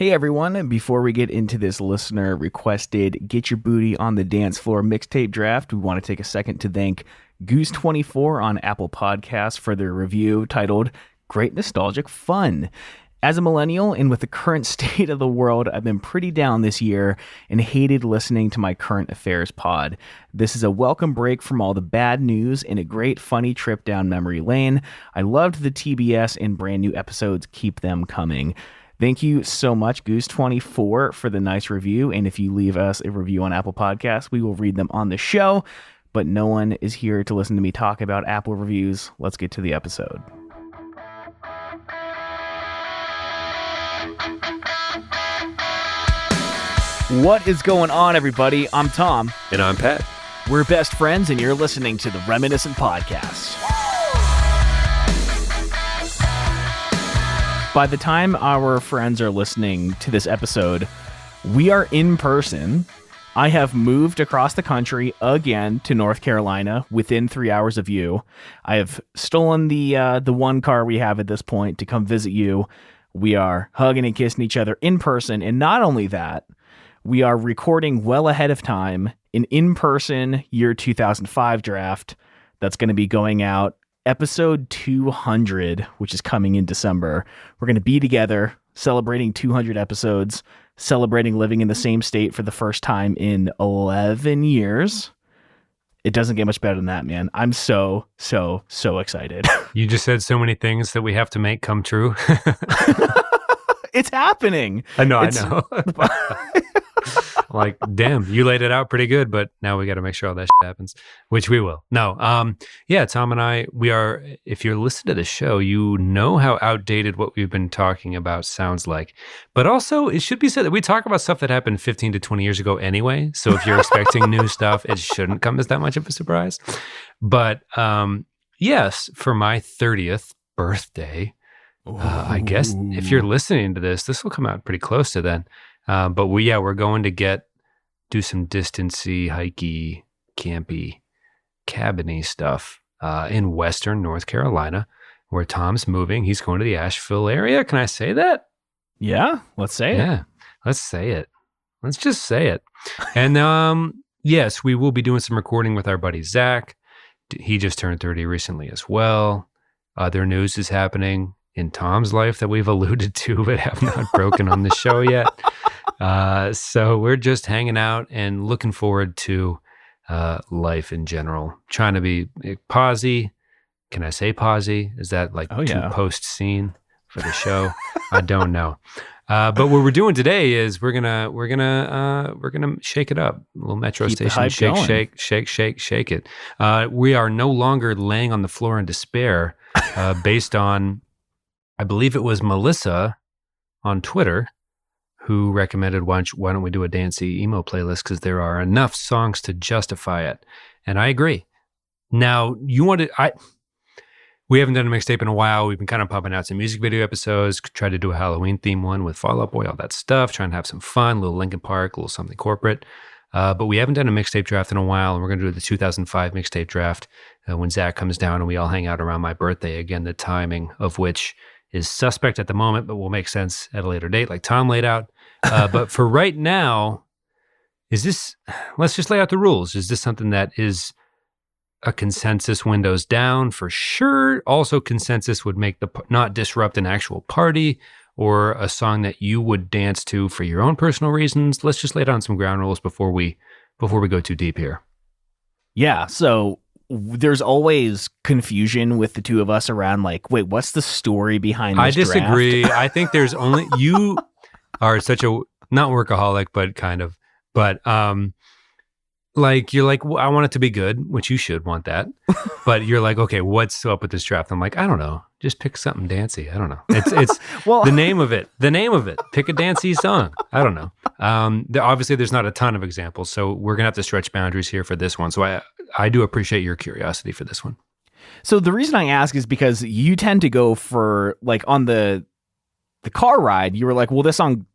Hey everyone, and before we get into this listener requested Get Your Booty on the Dance Floor mixtape draft, we want to take a second to thank Goose24 on Apple Podcasts for their review titled Great Nostalgic Fun. As a millennial and with the current state of the world, I've been pretty down this year and hated listening to my current affairs pod. This is a welcome break from all the bad news and a great funny trip down memory lane. I loved the TBS and brand new episodes. Keep them coming. Thank you so much, Goose24, for the nice review. And if you leave us a review on Apple Podcasts, we will read them on the show. But no one is here to listen to me talk about Apple reviews. Let's get to the episode. What is going on, everybody? I'm Tom. And I'm Pat. We're best friends, and you're listening to the Reminiscent Podcast. By the time our friends are listening to this episode, we are in person. I have moved across the country again to North Carolina within 3 hours of you. I have stolen the one car we have at this point to come visit you. We are hugging and kissing each other in person. And not only that, we are recording well ahead of time an in-person year 2005 draft that's going to be going out episode 200, which is coming in December. We're going to be together celebrating 200 episodes, celebrating living in the same state for the first time in 11 years. It doesn't get much better than that, man. I'm so excited. You just said so many things that we have to make come true. It's happening. I know. Like, damn, you laid it out pretty good, but now we got to make sure all that shit happens, which we will. No, yeah, Tom and I, we are, if you're listening to the show, you know how outdated what we've been talking about sounds like. But also, it should be said that we talk about stuff that happened 15 to 20 years ago anyway. So if you're expecting new stuff, it shouldn't come as that much of a surprise. But yes, for my 30th birthday, I guess if you're listening to this, this will come out pretty close to then. But we're going to do some distancy, hikey, campy, cabiny stuff in Western North Carolina, where Tom's moving. He's going to the Asheville area. Can I say that? Yeah, let's say it. Yeah, let's say it. Let's just say it. And yes, we will be doing some recording with our buddy Zach. He just turned 30 recently as well. Other news is happening in Tom's life that we've alluded to but have not broken on the show yet. So we're just hanging out and looking forward to life in general. Trying to be posy. Can I say posy? Is that like post scene for the show? I don't know. But what we're doing today is we're gonna shake it up. A little metro Keep station shake it. We are no longer laying on the floor in despair based on, I believe it was Melissa on Twitter who recommended, why don't we do a dancey emo playlist, because there are enough songs to justify it. And I agree. Now, we haven't done a mixtape in a while. We've been kind of pumping out some music video episodes, tried to do a Halloween theme one with Fall Out Boy, all that stuff, trying to have some fun, a little Linkin Park, a little something corporate. But we haven't done a mixtape draft in a while, and we're going to do the 2005 mixtape draft when Zach comes down and we all hang out around my birthday. Again, the timing of which is suspect at the moment, but will make sense at a later date, like Tom laid out. But for right now, let's just lay out the rules. Is this something that is a consensus windows down for sure? Also, consensus would make not disrupt an actual party, or a song that you would dance to for your own personal reasons. Let's just lay down some ground rules before we go too deep here. Yeah, so there's always confusion with the two of us around like, wait, what's the story behind this I disagree. draft? I think there's only, you are such a, not workaholic, but kind of, but like, you're like, well, I want it to be good, which you should want that. But you're like, okay, what's up with this draft? I'm like, I don't know. Just pick something dancey. I don't know. It's well, the name of it. Pick a dancey song. I don't know. Obviously, there's not a ton of examples, so we're going to have to stretch boundaries here for this one. So I do appreciate your curiosity for this one. So the reason I ask is because you tend to go for, like, on the car ride, you were like, well, this song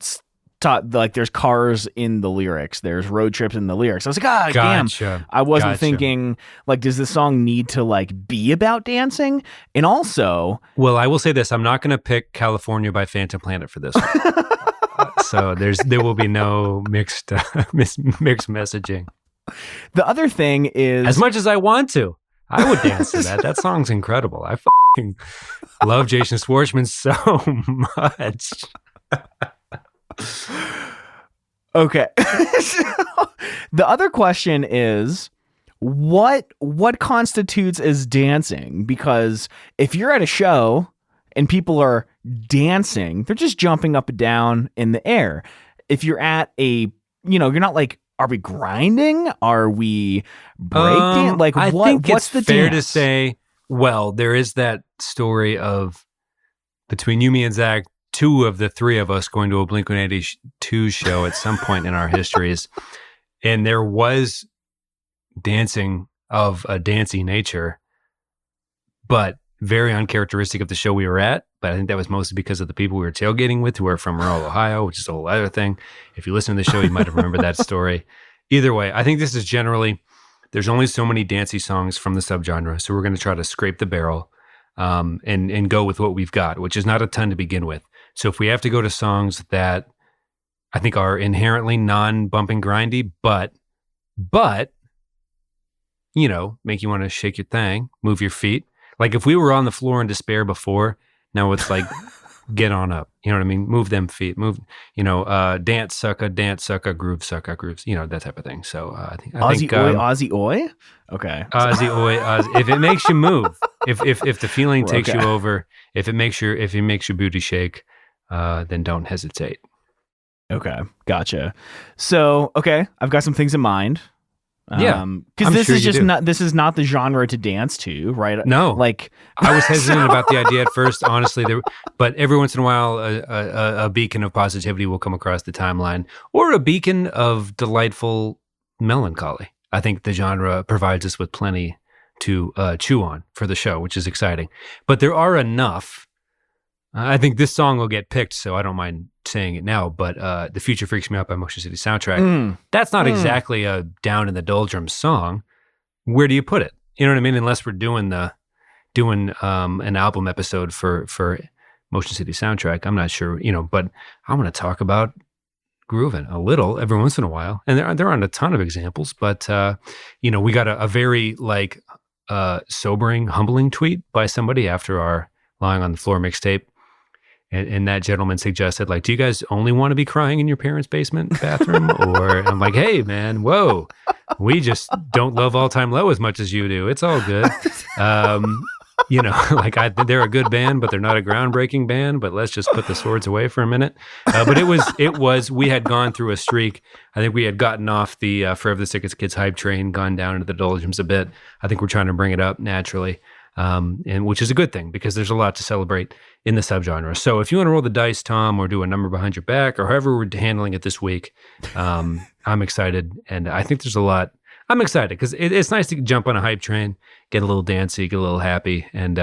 like there's cars in the lyrics, there's road trips in the lyrics. I was like, damn. I wasn't thinking, like, does this song need to, like, be about dancing? And also, well, I will say this, I'm not going to pick California by Phantom Planet for this one. So there will be no mixed messaging. The other thing is, as much as I want to, I would dance to that. That song's incredible. I fucking love Jason Schwartzman so much. Okay. The other question is, what constitutes as dancing? Because if you're at a show and people are dancing, they're just jumping up and down in the air. If you're at you're not like, are we grinding? Are we breaking? Like, I what? Think what's it's the fair dance? to say? Well, there is that story of between you, me, and Zach, 2 of the 3 of us going to a Blink-182 show at some point in our histories, and there was dancing of a dancey nature, but very uncharacteristic of the show we were at. But I think that was mostly because of the people we were tailgating with, who are from rural Ohio, which is a whole other thing. If you listen to the show, you might have remembered that story. Either way, I think this is generally, there's only so many dancey songs from the subgenre, so we're going to try to scrape the barrel and go with what we've got, which is not a ton to begin with. So if we have to go to songs that I think are inherently non-bumping grindy, but make you want to shake your thing, move your feet. Like if we were on the floor in despair before, now it's like, get on up. You know what I mean? Move them feet. Move, dance sucka, groove sucka, grooves. That type of thing. So I think Aussie oi. Okay. Aussie oi. If it makes you move, if the feeling takes you over, if it makes your booty shake, then don't hesitate. Okay, gotcha. So I've got some things in mind. Because this is not the genre to dance to, right? No, like I was hesitant about the idea at first, honestly. But every once in a while, a beacon of positivity will come across the timeline, or a beacon of delightful melancholy. I think the genre provides us with plenty to chew on for the show, which is exciting. But there are enough. I think this song will get picked, so I don't mind saying it now, but The Future Freaks Me Out by Motion City Soundtrack, that's not exactly a down in the doldrums song. Where do you put it? You know what I mean? Unless we're doing an album episode for Motion City Soundtrack, I'm not sure, but I'm going to talk about grooving a little every once in a while. And there aren't a ton of examples, but we got a very sobering, humbling tweet by somebody after our Lying on the Floor mixtape. And that gentleman suggested, do you guys only want to be crying in your parents' basement bathroom? Or I'm like, hey, man, whoa, we just don't love All Time Low as much as you do. It's all good. They're a good band, but they're not a groundbreaking band. But let's just put the swords away for a minute. But we had gone through a streak. I think we had gotten off the Forever the Sickest Kids hype train, gone down into the doldrums a bit. I think we're trying to bring it up naturally. And which is a good thing because there's a lot to celebrate in the subgenre. So if you want to roll the dice, Tom, or do a number behind your back, or however we're handling it this week, I'm excited, and I think there's a lot. I'm excited because it's nice to jump on a hype train, get a little dancey, get a little happy, and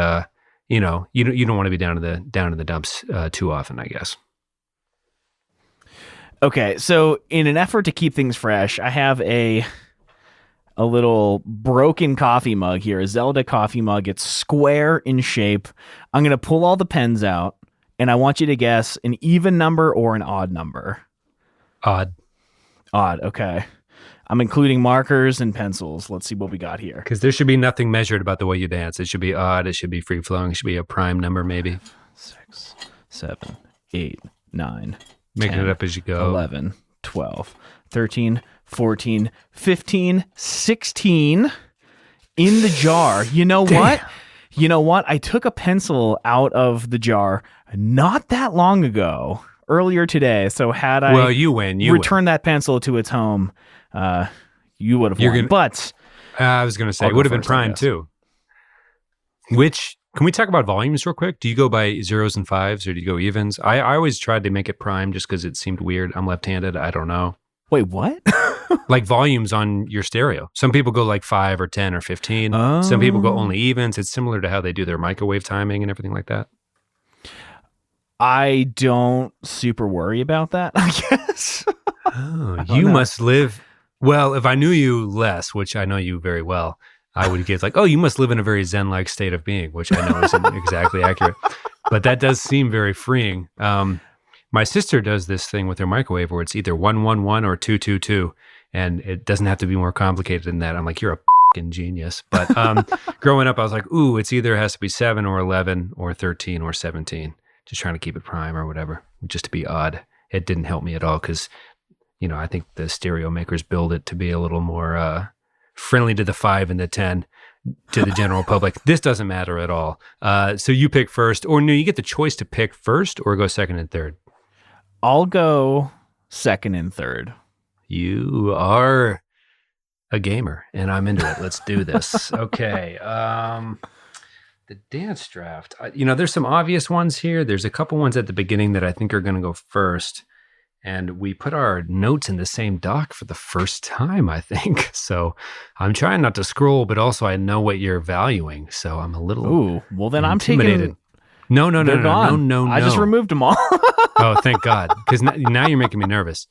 you don't want to be down in the dumps too often, I guess. Okay, so in an effort to keep things fresh, I have a little broken coffee mug here, a Zelda coffee mug. It's square in shape. I'm going to pull all the pens out, and I want you to guess an even number or an odd number. Odd, okay. I'm including markers and pencils. Let's see what we got here. Because there should be nothing measured about the way you dance. It should be odd. It should be free-flowing. It should be a prime number, maybe. 6, 7, 8, 9, Making 10, it up as you go. 11, 12, 13, 14, 15, 16 in the jar. You know what? I took a pencil out of the jar not that long ago, earlier today. So had I you win. returned that pencil to its home, you would have won. But I was going to say, it would have been prime too. Which, can we talk about volumes real quick? Do you go by zeros and fives or do you go evens? I always tried to make it prime just because it seemed weird. I'm left-handed. I don't know. Wait, what? Like volumes on your stereo. Some people go 5 or 10 or 15. Some people go only evens. It's similar to how they do their microwave timing and everything like that. I don't super worry about that, I guess. You must live... Well, if I knew you less, which I know you very well, I would get you must live in a very Zen-like state of being, which I know isn't exactly accurate. But that does seem very freeing. My sister does this thing with her microwave where it's either 111 or 222, and it doesn't have to be more complicated than that. I'm like, you're a fucking genius. But growing up, I was like, ooh, it's either has to be 7 or 11 or 13 or 17. Just trying to keep it prime or whatever, just to be odd. It didn't help me at all because, I think the stereo makers build it to be a little more friendly to the 5 and the 10 to the general public. This doesn't matter at all. So you pick first, or no, you get the choice to pick first or go second and third. I'll go second and third. You are a gamer, and I'm into it. Let's do this. Okay. The dance draft. There's some obvious ones here. There's a couple ones at the beginning that I think are going to go first. And we put our notes in the same doc for the first time, I think. So I'm trying not to scroll, but also I know what you're valuing. So I'm a little well, then intimidated. I'm taking... No. I just removed them all. Oh, thank God. Because now you're making me nervous.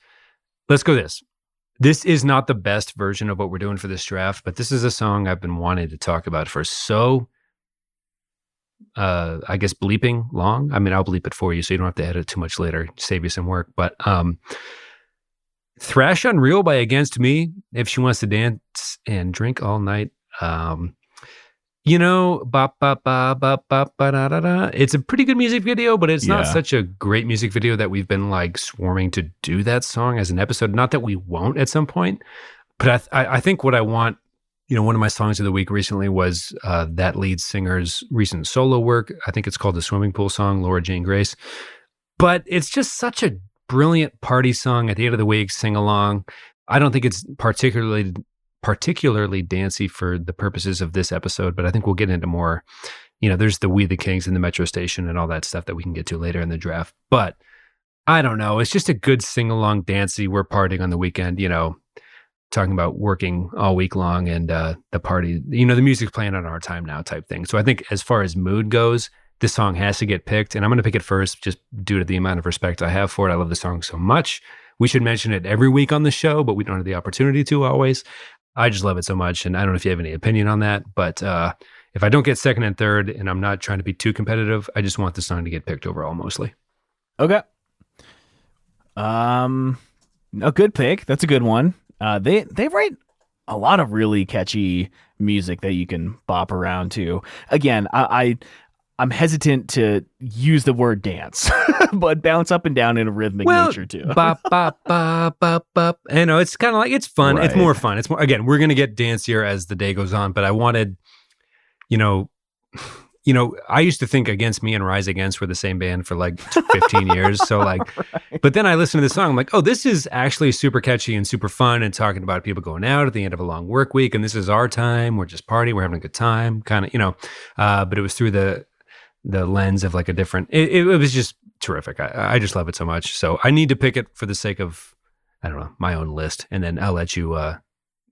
Let's go this. This is not the best version of what we're doing for this draft, but this is a song I've been wanting to talk about for I guess bleeping long. I mean, I'll bleep it for you so you don't have to edit too much later, save you some work. But Thrash Unreal by Against Me, If She Wants to Dance and Drink All Night. Ba ba ba ba ba ba da da da. It's a pretty good music video, but it's not such a great music video that we've been like swarming to do that song as an episode. Not that we won't at some point, but I think what I want, one of my songs of the week recently was that lead singer's recent solo work. I think it's called the Swimming Pool Song, Laura Jane Grace. But it's just such a brilliant party song at the end of the week, sing along. I don't think it's particularly dancey for the purposes of this episode, but I think we'll get into more, there's the We the Kings and the Metro Station and all that stuff that we can get to later in the draft. But I don't know. It's just a good sing-along dancey. We're partying on the weekend, talking about working all week long and the party, the music's playing on our time now type thing. So I think as far as mood goes, this song has to get picked, and I'm going to pick it first just due to the amount of respect I have for it. I love the song so much. We should mention it every week on the show, but we don't have the opportunity to always. I just love it so much, and I don't know if you have any opinion on that, but if I don't get second and third, and I'm not trying to be too competitive, I just want the song to get picked overall mostly. Okay. A good pick. That's a good one. They write a lot of really catchy music that you can bop around to. Again, I'm hesitant to use the word dance, but bounce up and down in a rhythmic nature too. Bop, bop, bop, bop, bop. It's kind of like, it's fun. Right. It's more fun. It's more, again, we're going to get dancier as the day goes on, but I wanted, I used to think Against Me and Rise Against were the same band for like 15 years. So like, right. But then I listened to this song. I'm like, oh, this is actually super catchy and super fun and talking about people going out at the end of a long work week. And this is our time. We're just partying. We're having a good time kind of, but it was through the lens of like a different, it was just terrific. I just love it so much. So I need to pick it for the sake of, I don't know, my own list. And then I'll let you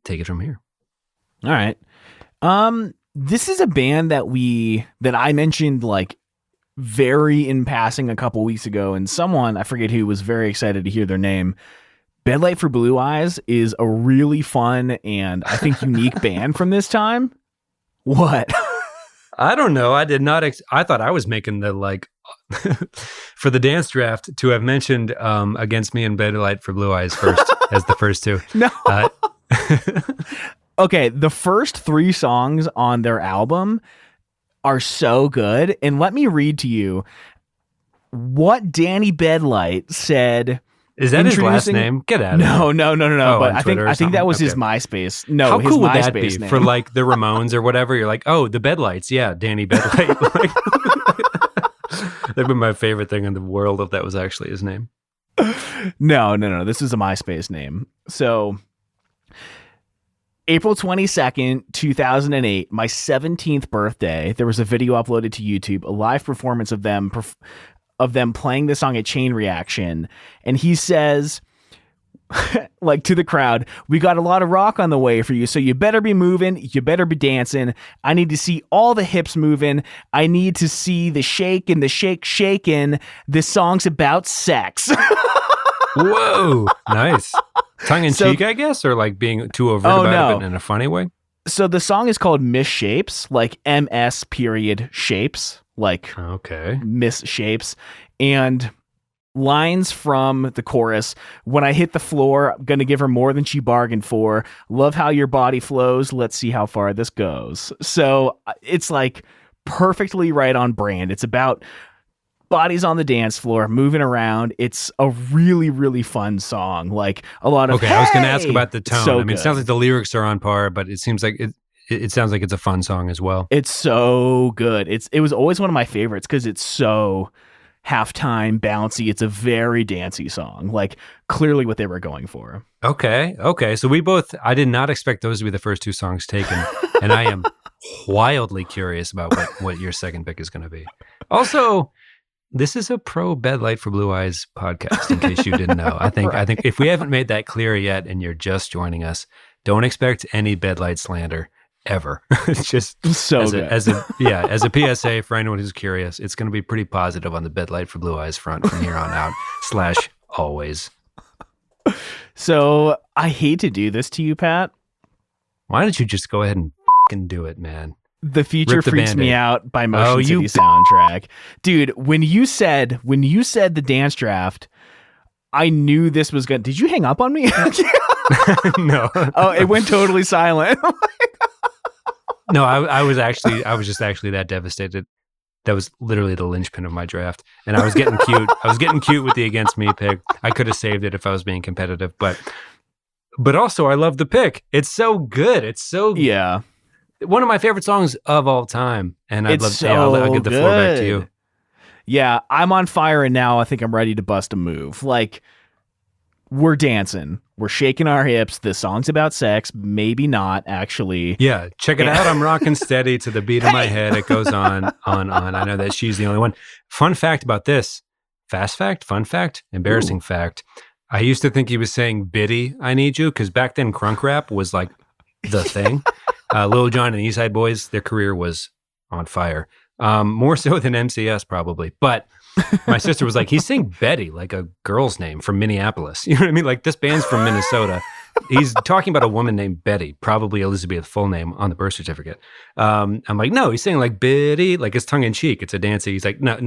take it from here. All right. This is a band that I mentioned like very in passing a couple weeks ago, and someone, I forget who, was very excited to hear their name. Bedlight for Blue Eyes is a really fun and I think unique band from this time. What? I don't know. I did not. I thought I was making the like for the dance draft to have mentioned Against Me and Bedlight for Blue Eyes first as the first two. No. Okay, the first 3 songs on their album are so good. And let me read to you what Danny Bedlight said. Is that his last name? Get out of here. No. Oh, but I think that was his MySpace. No, how his cool would MySpace that be name. for like the Ramones or whatever? You're like, oh, the Bedlights. Yeah, Danny Bedlight. That'd be my favorite thing in the world if that was actually his name. No. This is a MySpace name. So April 22nd, 2008, my 17th birthday, there was a video uploaded to YouTube, a live performance of them playing the song at Chain Reaction. And he says, like to the crowd, we got a lot of rock on the way for you, so you better be moving, you better be dancing. I need to see all the hips moving. I need to see the shake and the shake shaking. This song's about sex. Whoa, nice. Tongue in cheek, I guess, or like being too overt about it but in a funny way? So the song is called Miss Shapes, like MS period shapes, like okay. Miss Shapes. And lines from the chorus. When I hit the floor, I'm gonna give her more than she bargained for. Love how your body flows. Let's see how far this goes. So it's like perfectly right on brand. It's about bodies on the dance floor, moving around. It's a really, really fun song. Like a lot of, Okay, hey! I was going to ask about the tone. So I mean, good. it sounds like the lyrics are on par, but it seems like it sounds like it's a fun song as well. It's so good. It was always one of my favorites because it's so halftime bouncy. It's a very dancey song. Like clearly what they were going for. Okay. So I did not expect those to be the first two songs taken, and I am wildly curious about what your second pick is going to be. Also, this is a pro Bed Light for Blue Eyes podcast, in case you didn't know. I think if we haven't made that clear yet and you're just joining us, don't expect any Bed Light slander ever. It's just so good. As a PSA for anyone who's curious, it's going to be pretty positive on the Bed Light for Blue Eyes front from here on out / always. So I hate to do this to you, Pat. Why don't you just go ahead and fucking do it, man? The Future Freaks Me Out by Motion City you soundtrack. Dude, when you said the dance draft, I knew this was good. Did you hang up on me? No. Oh, it went totally silent. No, I was just actually that devastated. That was literally the linchpin of my draft. And I was getting cute. I was getting cute with the against me pick. I could have saved it if I was being competitive, but also I love the pick. It's so good. It's so yeah. One of my favorite songs of all time. And I'll give the good. floor back to you. Yeah, I'm on fire, and now I think I'm ready to bust a move. Like, we're dancing. We're shaking our hips. The song's about sex. Maybe not, actually. Yeah, check it out. I'm rocking steady to the beat of my head. It goes on. I know that she's the only one. Fun fact about this. Fast fact, fun fact, embarrassing fact. I used to think he was saying Biddy, I need you, because back then crunk rap was like the thing. Lil Jon and East Side Boys, their career was on fire. More so than MCS probably. But my sister was like, he's saying Betty, like a girl's name from Minneapolis. You know what I mean? Like this band's from Minnesota. He's talking about a woman named Betty, probably Elizabeth's full name on the birth certificate. I'm like, no, he's saying like Betty, like it's tongue in cheek. It's a dancey. He's like, no.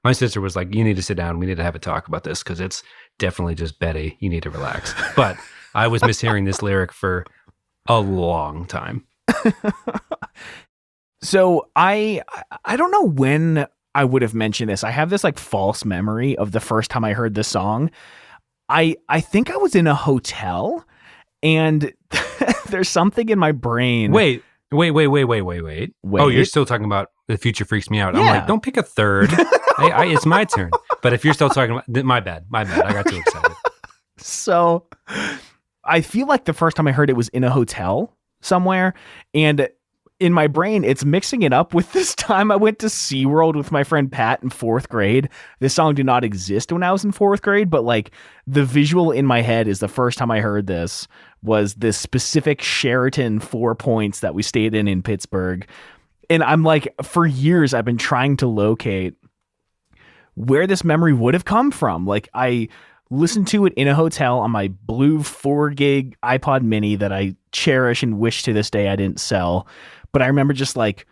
My sister was like, you need to sit down. We need to have a talk about this because it's definitely just Betty. You need to relax. But I was mishearing this lyric for a long time. So I don't know when I would have mentioned this. I have this like false memory of the first time I heard this song. I think I was in a hotel and there's something in my brain. Wait. Oh, you're still talking about The Future Freaks Me Out. Yeah. I'm like, don't pick a third. It's my turn. But if you're still talking about, my bad. I got too excited. So I feel like the first time I heard it was in a hotel somewhere, and in my brain, it's mixing it up with this time I went to SeaWorld with my friend Pat in 4th grade. This song did not exist when I was in 4th grade, but like the visual in my head is the first time I heard this was this specific Sheraton 4 Points that we stayed in Pittsburgh. And I'm like, for years, I've been trying to locate where this memory would have come from. Like I listened to it in a hotel on my blue 4 gig iPod mini that I cherish and wish to this day I didn't sell. But I remember just like,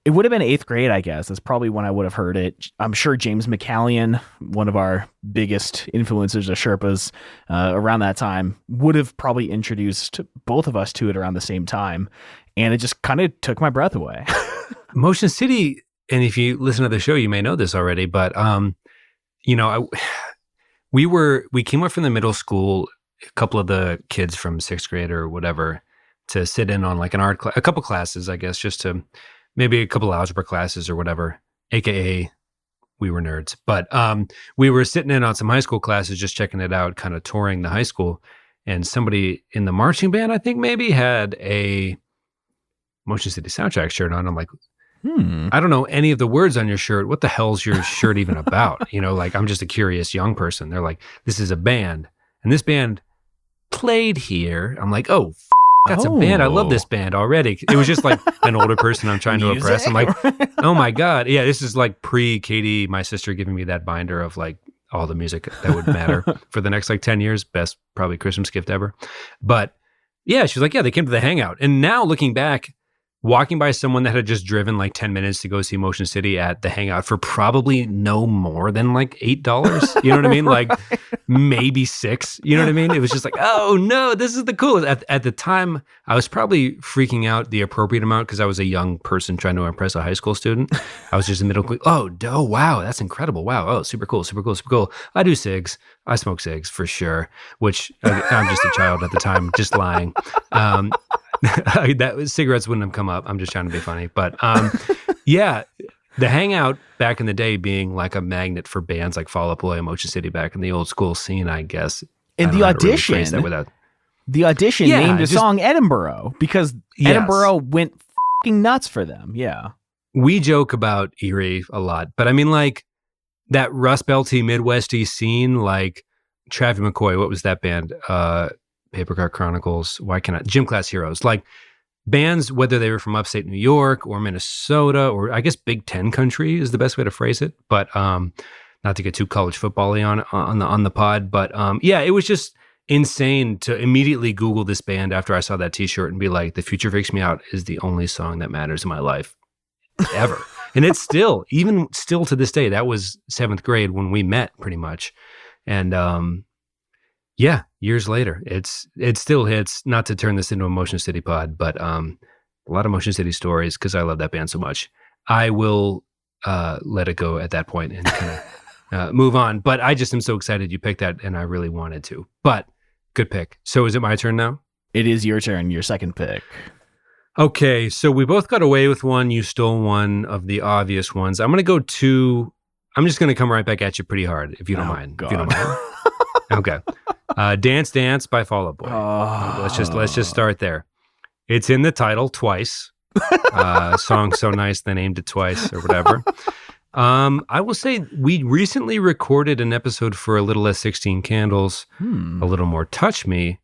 it would have been 8th grade, I guess. That's probably when I would have heard it. I'm sure James McCallion, one of our biggest influencers of Sherpas around that time, would have probably introduced both of us to it around the same time. And it just kind of took my breath away. Motion City, and if you listen to the show, you may know this already, but we came up from the middle school, a couple of the kids from 6th grade or whatever, to sit in on like an art a couple classes, I guess, just to maybe a couple algebra classes or whatever, aka we were nerds. But we were sitting in on some high school classes, just checking it out, kind of touring the high school. And somebody in the marching band, I think maybe, had a Motion City soundtrack shirt on. I'm like, I don't know any of the words on your shirt. What the hell's your shirt even about? You know, like I'm just a curious young person. They're like, this is a band. And this band played here. I'm like, oh, that's a band. I love this band already. It was just like an older person I'm trying to impress. I'm like, oh my God. Yeah, this is like pre-Katie, my sister, giving me that binder of like all the music that would matter for the next like 10 years. Best probably Christmas gift ever. But yeah, she was like, yeah, they came to the Hangout. And now looking back, walking by someone that had just driven like 10 minutes to go see Motion City at the Hangout for probably no more than like $8. You know what I mean? Like maybe $6. You know what I mean? It was just like, oh no, this is the coolest. At the time, I was probably freaking out the appropriate amount because I was a young person trying to impress a high school student. I was just in the middle. Oh, wow, that's incredible. Wow. Oh, super cool, super cool, super cool. I do cigs. I smoke cigs for sure, which I'm just a child at the time, just lying. Cigarettes wouldn't have come up. I'm just trying to be funny. But yeah, the Hangout back in the day being like a magnet for bands like Fall Out Boy and Motion City back in the old school scene, I guess. And the Audition, named the song Edinboro because Edinboro went fucking nuts for them. Yeah. We joke about Erie a lot, but I mean like that Rust Belty Midwesty scene, like Travie McCoy, what was that band? Papercar Chronicles, Gym Class Heroes, like bands, whether they were from upstate New York or Minnesota, or I guess Big Ten country is the best way to phrase it. But not to get too college football-y on the pod, but yeah, it was just insane to immediately Google this band after I saw that T-shirt and be like, "The Future Freaks Me Out" is the only song that matters in my life ever. And it's still to this day. That was 7th grade when we met, pretty much, and yeah, years later, it still hits. Not to turn this into a Motion City pod, but a lot of Motion City stories because I love that band so much. I will let it go at that point and kind of move on. But I just am so excited you picked that, and I really wanted to. But good pick. So is it my turn now? It is your turn. Your second pick. Okay, so we both got away with one. You stole one of the obvious ones. I'm going to go two. I'm just going to come right back at you pretty hard, if you don't mind. God. If you don't mind. Okay. Dance Dance by Fall Out Boy. Let's just start there. It's in the title twice. Song so nice they named it twice or whatever. I will say we recently recorded an episode for A Little Less 16 Candles, A Little More Touch Me.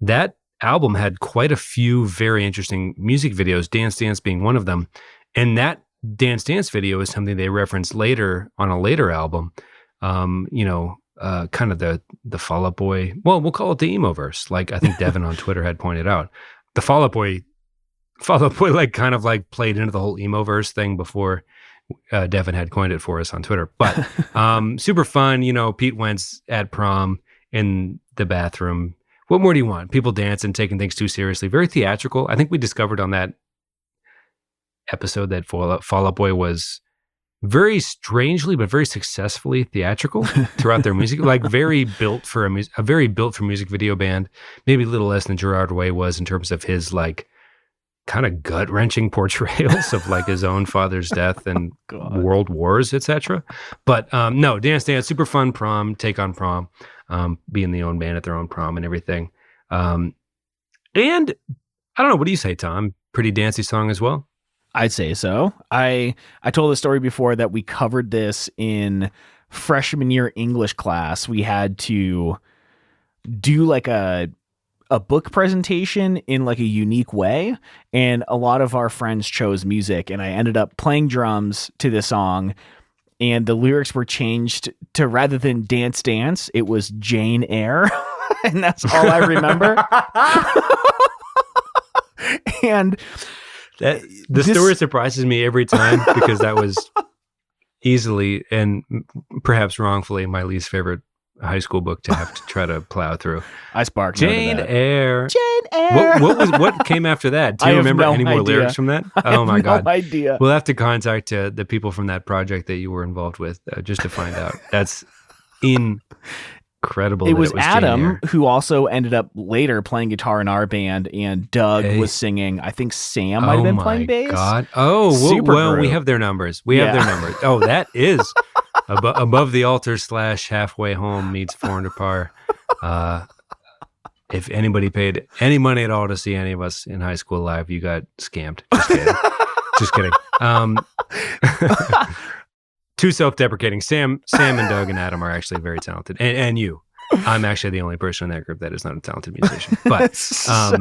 That album had quite a few very interesting music videos, Dance Dance being one of them. And that Dance Dance video is something they referenced later on a later album. Kind of the Fall Out Boy, well, we'll call it the emo-verse, like I think Devin on Twitter had pointed out. The Fall Out Boy like kind of like played into the whole emo-verse thing before Devin had coined it for us on Twitter. But super fun, Pete Wentz at prom in the bathroom. What more do you want? People dancing, taking things too seriously. Very theatrical. I think we discovered on that episode that Fall Out Boy was very strangely but very successfully theatrical throughout their music, like very built for music video band, maybe a little less than Gerard Way was in terms of his like kind of gut-wrenching portrayals of like his own father's death and world wars, etc. But no, Dance Dance, super fun prom, take on prom, being the own band at their own prom and everything. And I don't know, what do you say, Tom? Pretty dancey song as well? I'd say so. I told the story before that we covered this in freshman year English class. We had to do like a book presentation in like a unique way, and a lot of our friends chose music, and I ended up playing drums to this song, and the lyrics were changed to, rather than Dance Dance, it was Jane Eyre. And that's all I remember. And the story surprises me every time because that was easily and perhaps wrongfully my least favorite high school book to have to try to plow through. I sparked Jane Eyre. Jane Eyre. What came after that? Do you remember any more lyrics from that? Oh my God. No idea. We'll have to contact the people from that project that you were involved with just to find out. That's incredible. It was Adam who also ended up later playing guitar in our band, and Doug was singing. I think Sam might have been playing bass. God. Oh, well, we have their numbers. We have their numbers. Oh, that is above the altar / halfway home meets 400 par. If anybody paid any money at all to see any of us in high school live, you got scammed. Just kidding. Too self-deprecating. Sam and Doug and Adam are actually very talented. And you. I'm actually the only person in that group that is not a talented musician. But so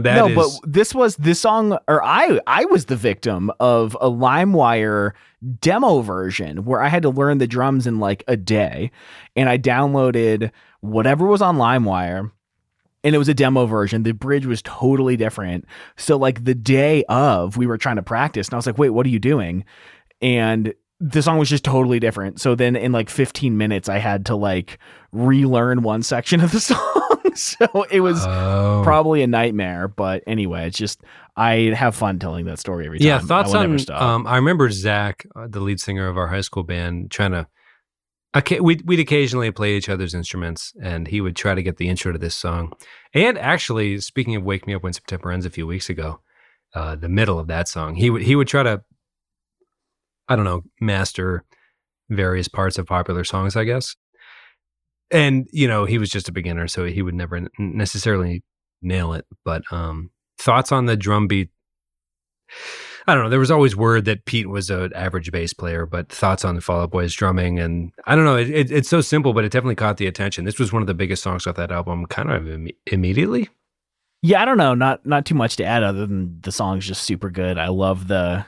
that is... but this song, or I was the victim of a LimeWire demo version where I had to learn the drums in like a day, and I downloaded whatever was on LimeWire, and it was a demo version. The bridge was totally different. So like the day of, we were trying to practice, and I was like, wait, what are you doing? And the song was just totally different. So then in like 15 minutes, I had to like relearn one section of the song. So it was probably a nightmare. But anyway, it's just, I have fun telling that story every time. Yeah, thoughts on, I remember Zach, the lead singer of our high school band, trying to, we'd occasionally play each other's instruments, and he would try to get the intro to this song. And actually, speaking of Wake Me Up When September Ends a few weeks ago, the middle of that song, he would try to, I don't know, master various parts of popular songs, I guess. And, you know, he was just a beginner, so he would never necessarily nail it. But thoughts on the drum beat? I don't know. There was always word that Pete was an average bass player, but thoughts on the Fall Out Boy's drumming? And I don't know. It's so simple, but it definitely caught the attention. This was one of the biggest songs off that album, kind of immediately. Yeah, I don't know. Not too much to add other than the song's just super good. I love the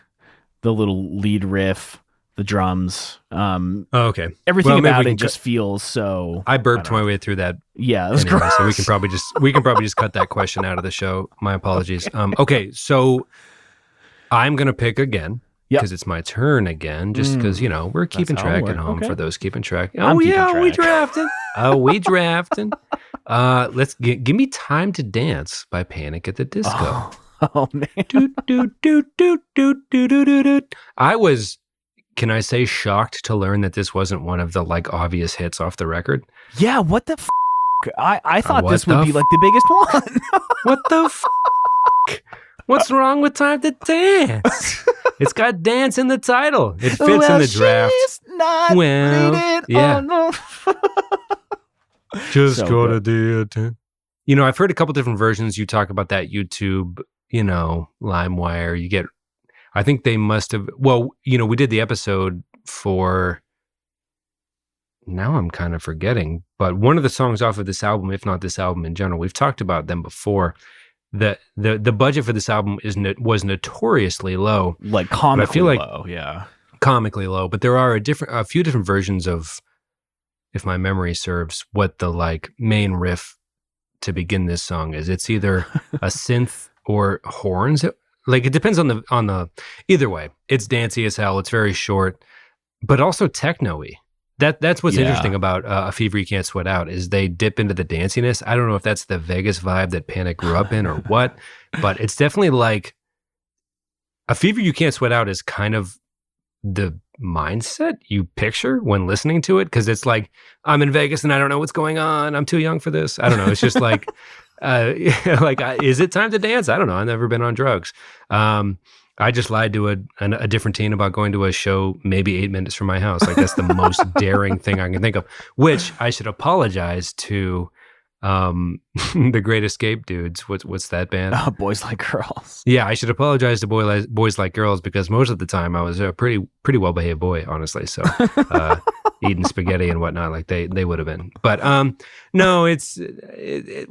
little lead riff, the drums. Okay. Everything about it just feels so. I burped my way through that. Yeah, that's anyway, gross. So we can probably just cut that question out of the show. My apologies. Okay, so I'm gonna pick again because it's my turn again. Just because we're keeping track at home for those keeping track. We drafting. We drafting. Let's give me Time to Dance by Panic at the Disco. Oh man. I was, can I say, shocked to learn that this wasn't one of the like obvious hits off the record. Yeah, what the f***? I thought this would be like the biggest one. What the f***? What's wrong with Time to Dance? It's got dance in the title. It fits in the draft. Not yeah. Just gotta do it. You know, I've heard a couple different versions. You talk about that YouTube, LimeWire. You get, I think they must have, we did the episode for, now I'm kind of forgetting, but one of the songs off of this album, if not this album in general, we've talked about them before. The budget for this album was notoriously low, like comically low. Yeah, comically low. But there are a few different versions of, if my memory serves, what the like main riff to begin this song is. It's either a synth or horns. Like it depends on the. Either way, it's dancey as hell. It's very short, but also techno-y. That's what's interesting about A Fever You Can't Sweat Out is they dip into the danciness. I don't know if that's the Vegas vibe that Panic grew up in or what, but it's definitely like A Fever You Can't Sweat Out is kind of the mindset you picture when listening to it, because it's like, I'm in Vegas and I don't know what's going on. I'm too young for this. I don't know. It's just like, is it time to dance? I don't know. I've never been on drugs. I just lied to a different teen about going to a show maybe 8 minutes from my house. Like that's the most daring thing I can think of, which I should apologize to the Great Escape dudes. What's that band? Boys Like Girls. Yeah, I should apologize to Boys Like Girls because most of the time I was a pretty well behaved boy, honestly. So eating spaghetti and whatnot, like they would have been. But no, it's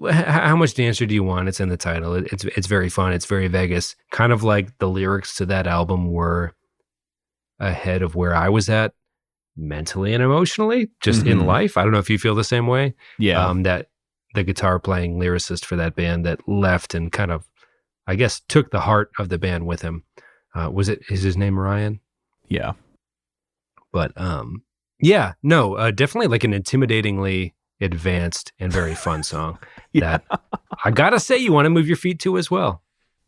how much dancer do you want? It's in the title. It's very fun. It's very Vegas. Kind of like the lyrics to that album were ahead of where I was at mentally and emotionally, just in life. I don't know if you feel the same way. Yeah. That the guitar playing lyricist for that band that left and kind of, I guess, took the heart of the band with him. Is his name Ryan? Yeah. But definitely like an intimidatingly advanced and very fun song that I gotta say you want to move your feet to as well.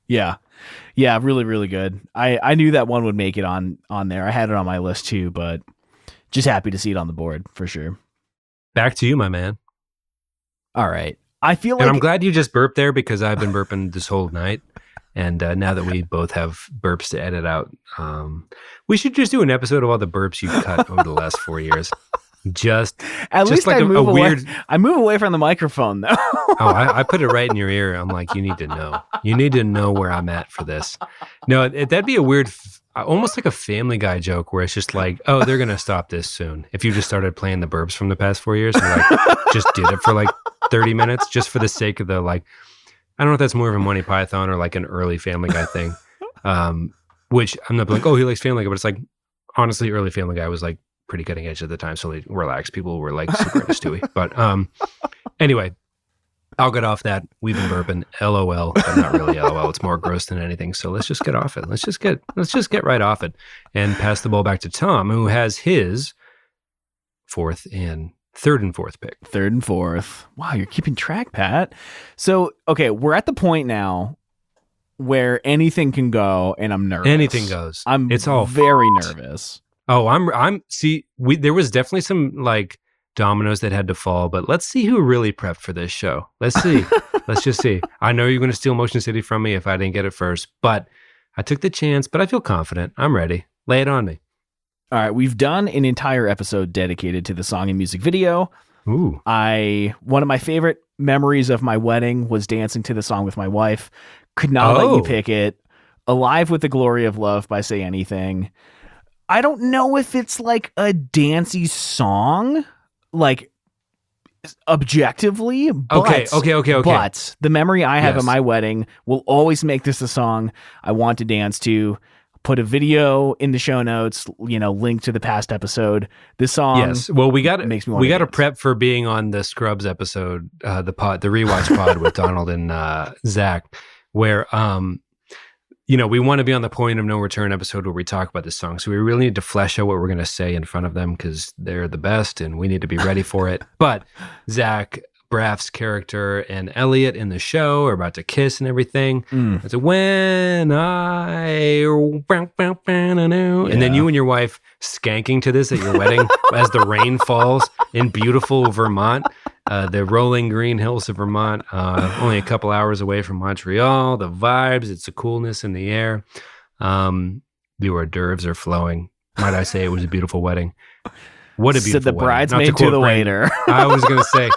Yeah. Yeah, really, really good. I knew that one would make it on there. I had it on my list too, but just happy to see it on the board for sure. Back to you, my man. All right. I feel like... And I'm glad you just burped there because I've been burping this whole night. And now that we both have burps to edit out, we should just do an episode of all the burps you've cut over the last 4 years. At least like I move away from the microphone though. I put it right in your ear. I'm like, you need to know. You need to know where I'm at for this. No, that'd be a weird, almost like a Family Guy joke where it's just like, oh, they're gonna stop this soon. If you just started playing the burps from the past 4 years and like just did it for like 30 minutes just for the sake of the like, I don't know if that's more of a Monty Python or like an early Family Guy thing. Which I'm not like, oh, he likes Family Guy, but it's like honestly, early Family Guy was like pretty cutting edge at the time, so like relaxed people were like super into Stewie. But anyway, I'll get off that. We've been burping. LOL, but not really LOL. It's more gross than anything. So let's just get off it. Let's just get right off it and pass the ball back to Tom, who has his third and fourth pick. Third and fourth. Wow, you're keeping track, Pat. So, okay, we're at the point now where anything can go, and I'm nervous. Anything goes. It's all very nervous. Oh, there was definitely some like dominoes that had to fall, but let's see who really prepped for this show. Let's see. Let's just see. I know you're going to steal Motion City from me if I didn't get it first, but I took the chance, but I feel confident. I'm ready. Lay it on me. All right, we've done an entire episode dedicated to the song and music video. Ooh. One of my favorite memories of my wedding was dancing to the song with my wife. Could not let you pick it. Alive with the Glory of Love by Say Anything. I don't know if it's like a dancey song, like objectively. But, Okay. But the memory I have of my wedding will always make this a song I want to dance to. Put a video in the show notes, link to the past episode. This song, yes. Well, we got to dance. prep for being on the Scrubs episode, the rewatch pod with Donald and Zach, where we want to be on the Point of No Return episode where we talk about this song. So we really need to flesh out what we're going to say in front of them because they're the best and we need to be ready for it. But Zach Braff's character and Elliot in the show are about to kiss and everything. It's a when I and then you and your wife skanking to this at your wedding as the rain falls in beautiful Vermont, the rolling green hills of Vermont, only a couple hours away from Montreal. The vibes, it's a coolness in the air. The hors d'oeuvres are flowing. Might I say it was a beautiful wedding? What a beautiful Said the wedding. bridesmaid to the waiter. I was going to say.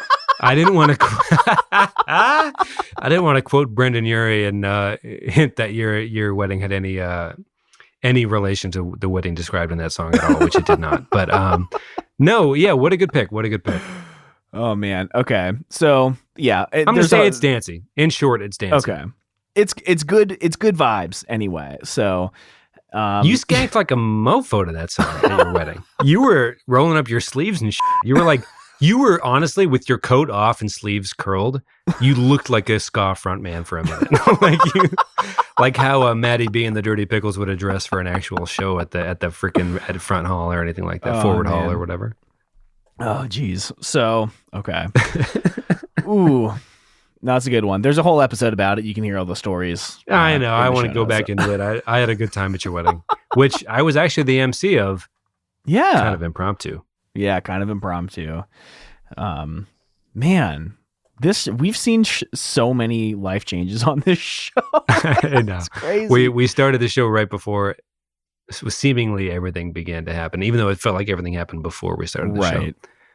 I didn't want to quote Brendan Urie and hint that your wedding had any relation to the wedding described in that song at all, which it did not. But no, yeah, what a good pick. What a good pick. Oh man. Okay. So yeah, I'm gonna say it's dancey. In short, it's dancey. Okay. It's good. It's good vibes anyway. So. You skanked like a mofo to that song at your wedding. You were rolling up your sleeves and shit. You were honestly, with your coat off and sleeves curled, you looked like a ska front man for a minute. like how Maddie B and the Dirty Pickles would address for an actual show at the freaking at front hall or anything like that, forward hall or whatever. Oh, geez. So, okay. Ooh, that's a good one. There's a whole episode about it. You can hear all the stories. I know. I want to go back into it. I had a good time at your wedding, which I was actually the MC of. Yeah. Kind of impromptu. Yeah, kind of impromptu. Man, we've seen so many life changes on this show. I know. It's crazy. We started the show right before seemingly everything began to happen, even though it felt like everything happened before we started the show.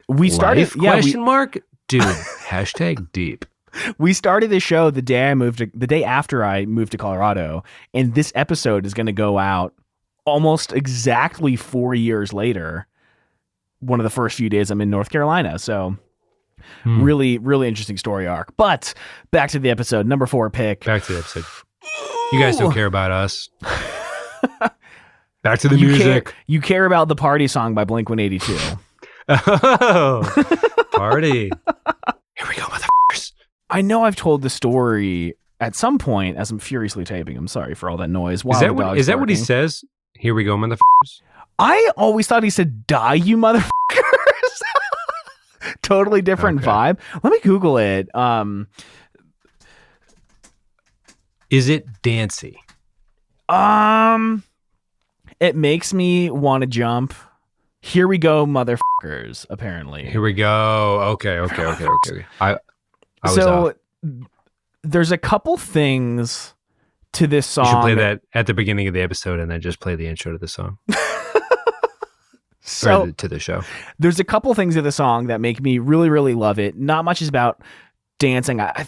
We started question mark? Dude, hashtag deep. We started the show the day after I moved to Colorado, and this episode is going to go out almost exactly 4 years later. One of the first few days I'm in North Carolina. So really, really interesting story arc. But back to the episode, number 4 pick. Back to the episode. You guys don't care about us. Back to the music. You care about the party song by Blink-182. Oh, party. Here we go, motherfuckers. I know I've told the story at some point as I'm furiously typing. I'm sorry for all that noise. Is that what he says? Here we go, motherfuckers. I always thought he said, die, you motherfuckers. Totally different vibe. Let me Google it. Is it dancey? It makes me want to jump. Here we go, motherfuckers, apparently. Here we go. Okay. I was off. There's a couple things to this song. You should play that at the beginning of the episode and then just play the intro to the song. So to the show. There's a couple things of the song that make me really, really love it. Not much is about dancing. I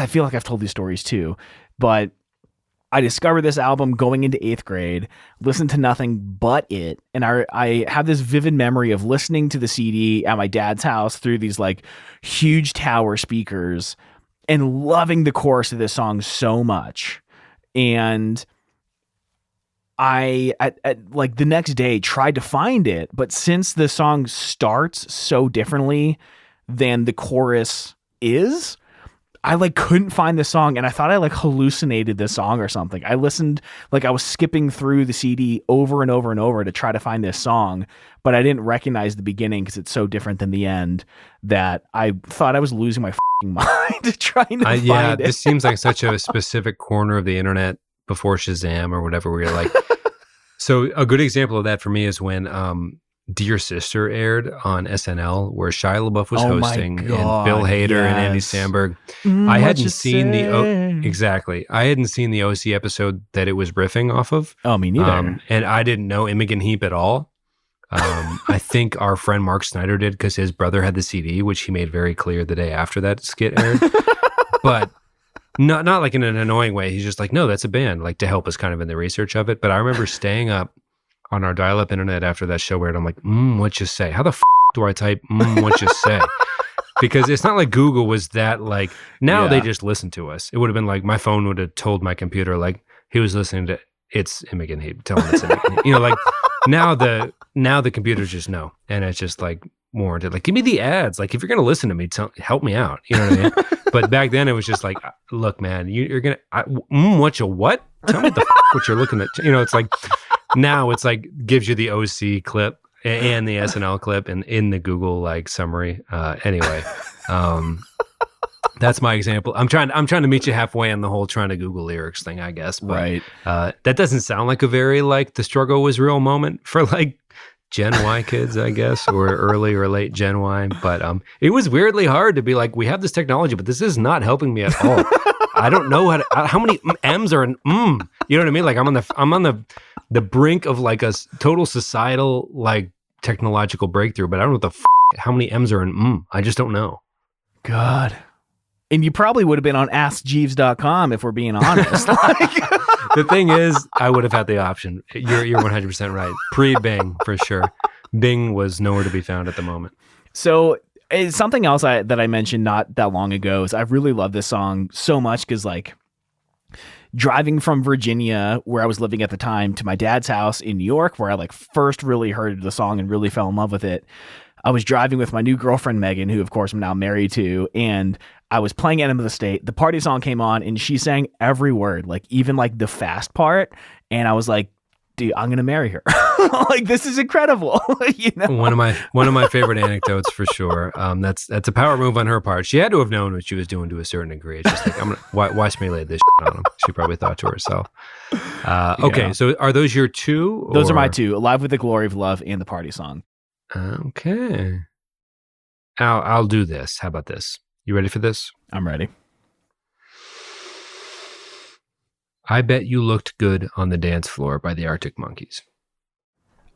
feel like I've told these stories too, but I discovered this album going into 8th grade, listened to nothing but it. And I have this vivid memory of listening to the CD at my dad's house through these like huge tower speakers and loving the chorus of this song so much. And I like the next day tried to find it, but since the song starts so differently than the chorus is, I like couldn't find the song, and I thought I like hallucinated this song or something. I listened, like I was skipping through the CD over and over and over to try to find this song, but I didn't recognize the beginning because it's so different than the end that I thought I was losing my fucking mind trying to find yeah, it. this seems like such a specific corner of the internet before Shazam or whatever, where you're like, so a good example of that for me is when Dear Sister aired on SNL, where Shia LaBeouf was hosting and Bill Hader and Andy Samberg. I hadn't seen exactly. I hadn't seen the OC episode that it was riffing off of. Oh, me neither. And I didn't know Imogen Heap at all. I think our friend Mark Snyder did because his brother had the CD, which he made very clear the day after that skit aired. But not like in an annoying way. He's just like, no, that's a band, like to help us kind of in the research of it. But I remember staying up on our dial-up internet after that show where I'm like, what you say? How the do I type what you say? Because it's not like Google was that like, now they just listen to us. It would have been like, my phone would have told my computer like, he was listening to It's Imogen Heap, tell him it's Imogen Heap. You know, like now the computers just know. And it's just like warranted. Like, give me the ads. Like, if you're going to listen to me, help me out. You know what I mean? But back then it was just like, look, man, you're going to, what you what? Tell me what you're looking at. You know, it's like, now it's like gives you the OC clip and the SNL clip and in the Google like summary. Anyway, that's my example. I'm trying to meet you halfway on the whole trying to Google lyrics thing, I guess. But, right. That doesn't sound like a very like the struggle was real moment for like Gen Y kids, I guess, or early or late Gen Y. But it was weirdly hard to be like, we have this technology, but this is not helping me at all. I don't know how many M's are in You know what I mean? Like I'm on the brink of like a total societal like technological breakthrough, but I don't know what how many M's are in I just don't know. God. And you probably would have been on AskJeeves.com if we're being honest. The thing is, I would have had the option. You're 100% right. Pre-Bing, for sure. Bing was nowhere to be found at the moment. So something else that I mentioned not that long ago is I really love this song so much because like driving from Virginia, where I was living at the time, to my dad's house in New York, where I like first really heard the song and really fell in love with it. I was driving with my new girlfriend, Megan, who of course I'm now married to, and I was playing Enema of the State. The party song came on and she sang every word, like even like the fast part. And I was like, dude, I'm going to marry her. Like, this is incredible. You know? One of my favorite anecdotes for sure. That's a power move on her part. She had to have known what she was doing to a certain degree. It's just like, I'm going to watch me lay this shit on him. She probably thought to herself. Okay. Yeah. So are those your two? Or? Those are my two: Alive with the Glory of Love and the party song. Okay. I'll do this. How about this? You ready for this? I'm ready. I Bet You Looked Good on the Dance Floor by the Arctic Monkeys.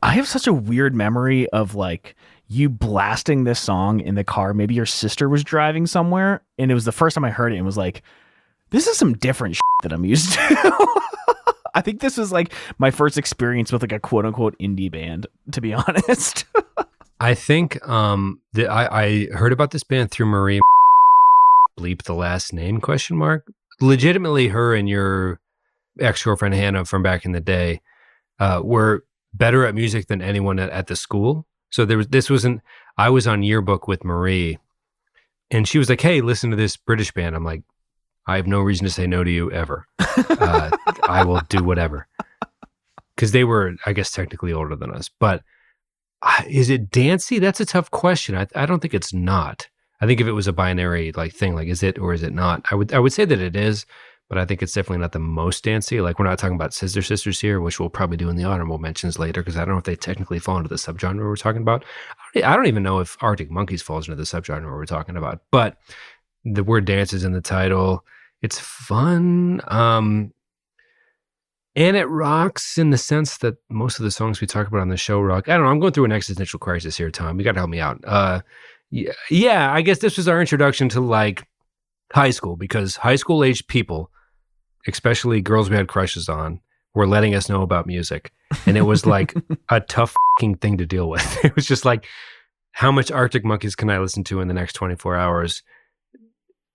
I have such a weird memory of like you blasting this song in the car. Maybe your sister was driving somewhere and it was the first time I heard it and was like, this is some different shit that I'm used to. I think this was like my first experience with like a quote unquote indie band, to be honest. I think I heard about this band through Marie bleep the last name ? Legitimately, her and your ex-girlfriend Hannah from back in the day were better at music than anyone at the school. So I was on yearbook with Marie and she was like, hey, listen to this British band. I'm like, I have no reason to say no to you ever. I will do whatever. Because they were, I guess, technically older than us. But is it dancey? That's a tough question. I don't think it's not. I think if it was a binary like thing, like is it or is it not? I would say that it is, but I think it's definitely not the most dancey. Like we're not talking about Sister Sisters here, which we'll probably do in the honorable mentions later, because I don't know if they technically fall into the subgenre we're talking about. I don't even know if Arctic Monkeys falls into the subgenre we're talking about, but the word dance is in the title. It's fun. And it rocks in the sense that most of the songs we talk about on the show rock. I don't know. I'm going through an existential crisis here, Tom. You got to help me out. Yeah, I guess this was our introduction to like high school, because high school aged people, especially girls we had crushes on, were letting us know about music. And it was like a tough thing to deal with. It was just like, how much Arctic Monkeys can I listen to in the next 24 hours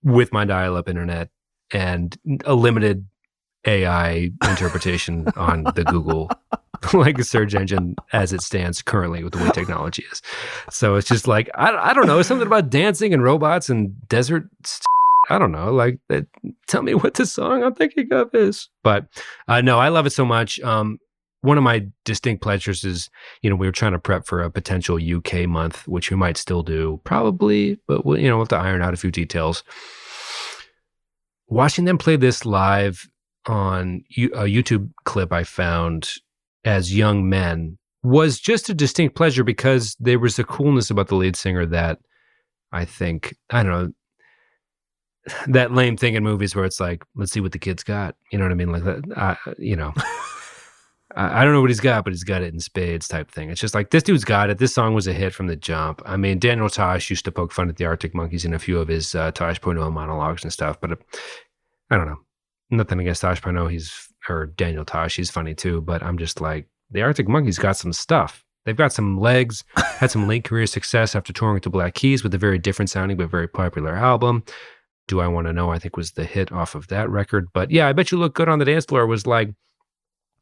with my dial-up internet and a limited AI interpretation on the Google like a search engine as it stands currently with the way technology is. So it's just like, I don't know, something about dancing and robots and desert. I don't know, like, tell me what the song I'm thinking of is. But no, I love it so much. One of my distinct pleasures is, we were trying to prep for a potential UK month, which we might still do, probably, but we'll have to iron out a few details. Watching them play this live on a YouTube clip I found as young men was just a distinct pleasure, because there was a coolness about the lead singer that I think, I don't know, that lame thing in movies where it's like, let's see what the kid's got. You know what I mean? Like that, I don't know what he's got, but he's got it in spades type thing. It's just like, this dude's got it. This song was a hit from the jump. I mean, Daniel Tosh used to poke fun at the Arctic Monkeys in a few of his Tosh.0 monologues and stuff, but I don't know. Nothing against Tosh.0. Or Daniel Tosh. He's funny too, but I'm just like, the Arctic Monkeys got some stuff. They've got some legs, had some late career success after touring with the Black Keys with a very different sounding but very popular album. Do I Want to Know, I think, was the hit off of that record. But yeah, I Bet You Look Good on the Dance Floor was like,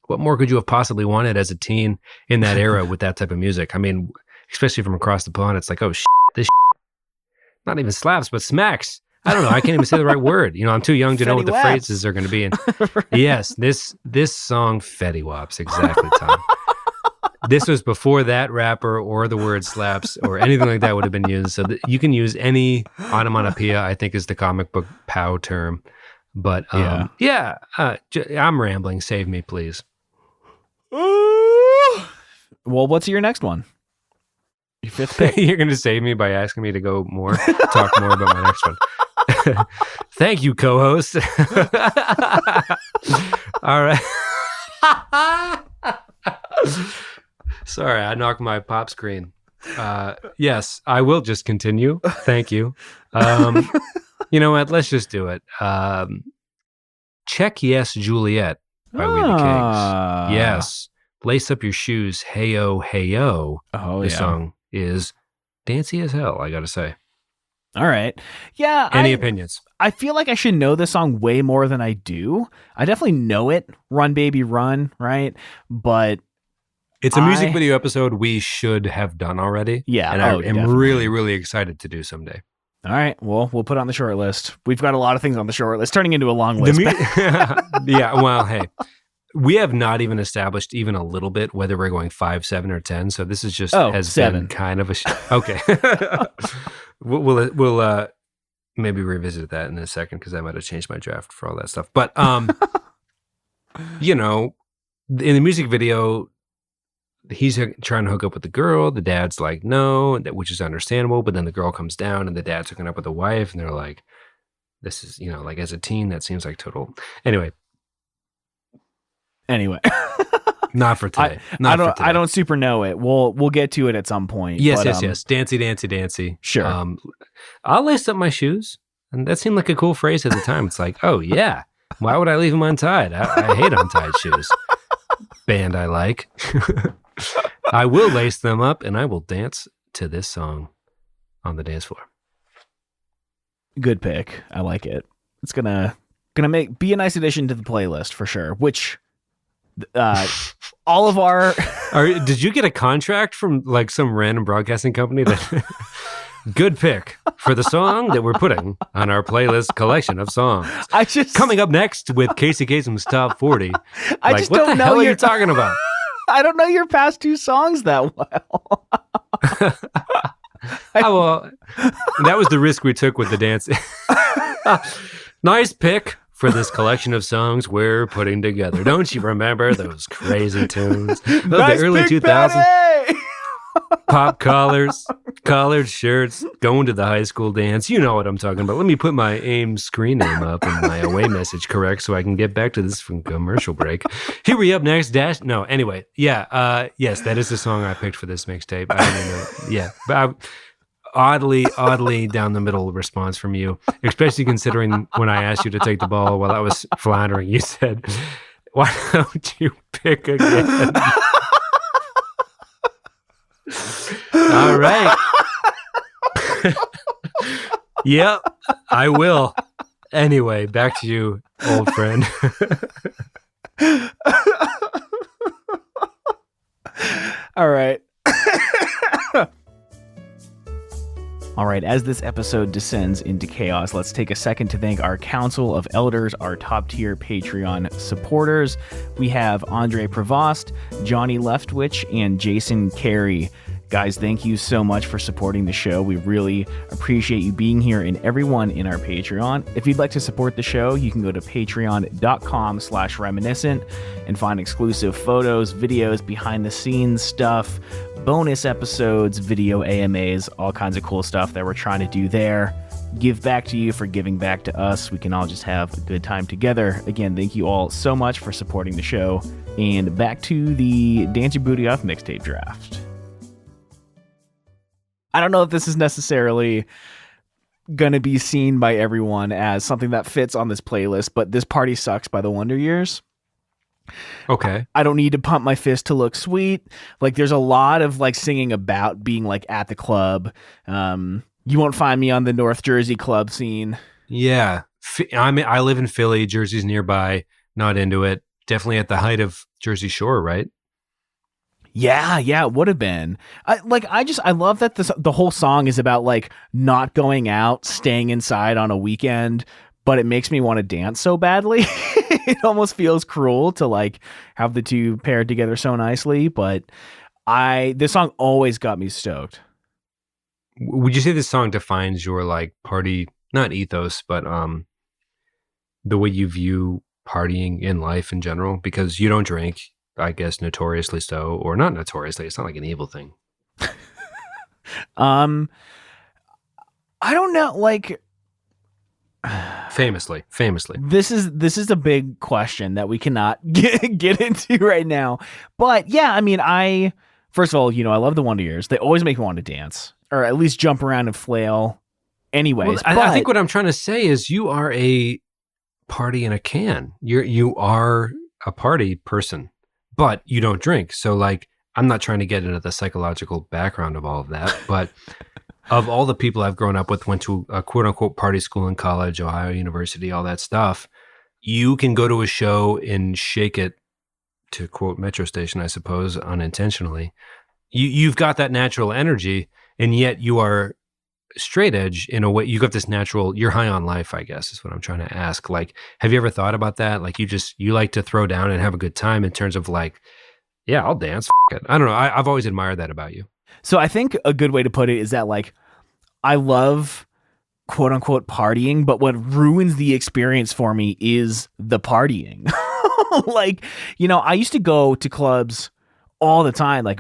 what more could you have possibly wanted as a teen in that era with that type of music? I mean, especially from across the pond, it's like, oh, this not even slaps, but smacks. I don't know. I can't even say the right word. I'm too young to know what the phrases are going to be. And yes, this song, Fetty Waps, exactly, Tom. This was before that rapper or the word slaps or anything like that would have been used. So you can use any onomatopoeia, I think is the comic book POW term. But I'm rambling. Save me, please. Well, what's your next one? Your fifth pick. You're going to save me by asking me to go talk more about my next one. Thank you, co-host. All right. Sorry, I knocked my pop screen. Yes, I will just continue. Thank you. You know what? Let's just do it. Check Yes, Juliet by We the Kings. Yes. Lace Up Your Shoes, Hey-O, Hey-O. Oh, the song is dancey as hell, I gotta say. All right. Yeah. Any opinions? I feel like I should know this song way more than I do. I definitely know it. Run, Baby, Run, right? But it's a music video episode we should have done already. Yeah. And I am really, really excited to do someday. All right. Well, we'll put it on the short list. We've got a lot of things on the short list, turning into a long list. Yeah. Well, hey, we have not even established even a little bit whether we're going 5, 7, or 10. So this is just has 7. Been kind of a okay. We'll maybe revisit that in a second because I might have changed my draft for all that stuff. But in the music video, he's trying to hook up with the girl. The dad's like, no, which is understandable. But then the girl comes down and the dad's hooking up with the wife. And they're like, this is, like as a teen, that seems like total. Anyway. Not for today. I don't super know it. We'll get to it at some point. Yes, yes. Dancy, dancy, dancy. Sure. I'll lace up my shoes. And that seemed like a cool phrase at the time. It's like, oh yeah. Why would I leave them untied? I hate untied shoes. Band I like. I will lace them up and I will dance to this song on the dance floor. Good pick. I like it. It's gonna be a nice addition to the playlist for sure. Which all of our did you get a contract from like some random broadcasting company that good pick for the song that we're putting on our playlist collection of songs? Coming up next with Casey Kasem's Top 40. I just don't know what the hell are you talking about? I don't know your past 2 songs that well. Well, that was the risk we took with the dance. Nice pick for this collection of songs we're putting together. Don't you remember those crazy tunes of nice the early 2000s? Pop collars, collared shirts, going to the high school dance. You know what I'm talking about. Let me put my AIM screen name up and my away message correct so I can get back to this from commercial break. Here we up next, Dash. No, anyway. Yeah, yes, that is the song I picked for this mixtape. I don't know. Yeah, but oddly down the middle response from you, especially considering when I asked you to take the ball while I was floundering, you said, why don't you pick again? All right. Yep, I will. Anyway, back to you, old friend. All right. All right, as this episode descends into chaos, let's take a second to thank our Council of Elders, our top-tier Patreon supporters. We have Andre Prevost, Johnny Leftwich, and Jason Carey. Guys, thank you so much for supporting the show. We really appreciate you being here and everyone in our Patreon. If you'd like to support the show, you can go to patreon.com/reminiscent and find exclusive photos, videos, behind-the-scenes stuff, bonus episodes, video AMAs, all kinds of cool stuff that we're trying to do there. Give back to you for giving back to us. We can all just have a good time together. Again, thank you all so much for supporting the show. And back to the Dance Your Booty Off mixtape draft. I don't know if this is necessarily going to be seen by everyone as something that fits on this playlist, but This Party Sucks by the Wonder Years. Okay. I don't need to pump my fist to look sweet. Like, there's a lot of like singing about being like at the club. You won't find me on the North Jersey club scene. Yeah. I live in Philly. Jersey's nearby. Not into it. Definitely at the height of Jersey Shore, right? Yeah, it would have been. I love that the whole song is about like not going out, staying inside on a weekend, but it makes me want to dance so badly. It almost feels cruel to like have the two paired together so nicely, but this song always got me stoked. Would you say this song defines your like party, not ethos, but the way you view partying in life in general? Because you don't drink, I guess notoriously so, or not notoriously. It's not like an evil thing. I don't know. Like, famously. This is a big question that we cannot get into right now. But yeah, I mean, first of all, I love the Wonder Years. They always make me want to dance, or at least jump around and flail. Anyways, well, I think what I'm trying to say is you are a party in a can. You are a party person. But you don't drink. So, like, I'm not trying to get into the psychological background of all of that. But of all the people I've grown up with, went to a quote-unquote party school in college, Ohio University, all that stuff, you can go to a show and shake it, to quote Metro Station, I suppose, unintentionally. You've got that natural energy, and yet you are straight edge in a way. You got this natural, you're high on life, I guess is what I'm trying to ask. Like, have you ever thought about that? Like, you like to throw down and have a good time in terms of like, yeah, I'll dance. It. I don't know. I've always admired that about you. So I think a good way to put it is that like, I love quote unquote partying, but what ruins the experience for me is the partying. Like, I used to go to clubs all the time. Like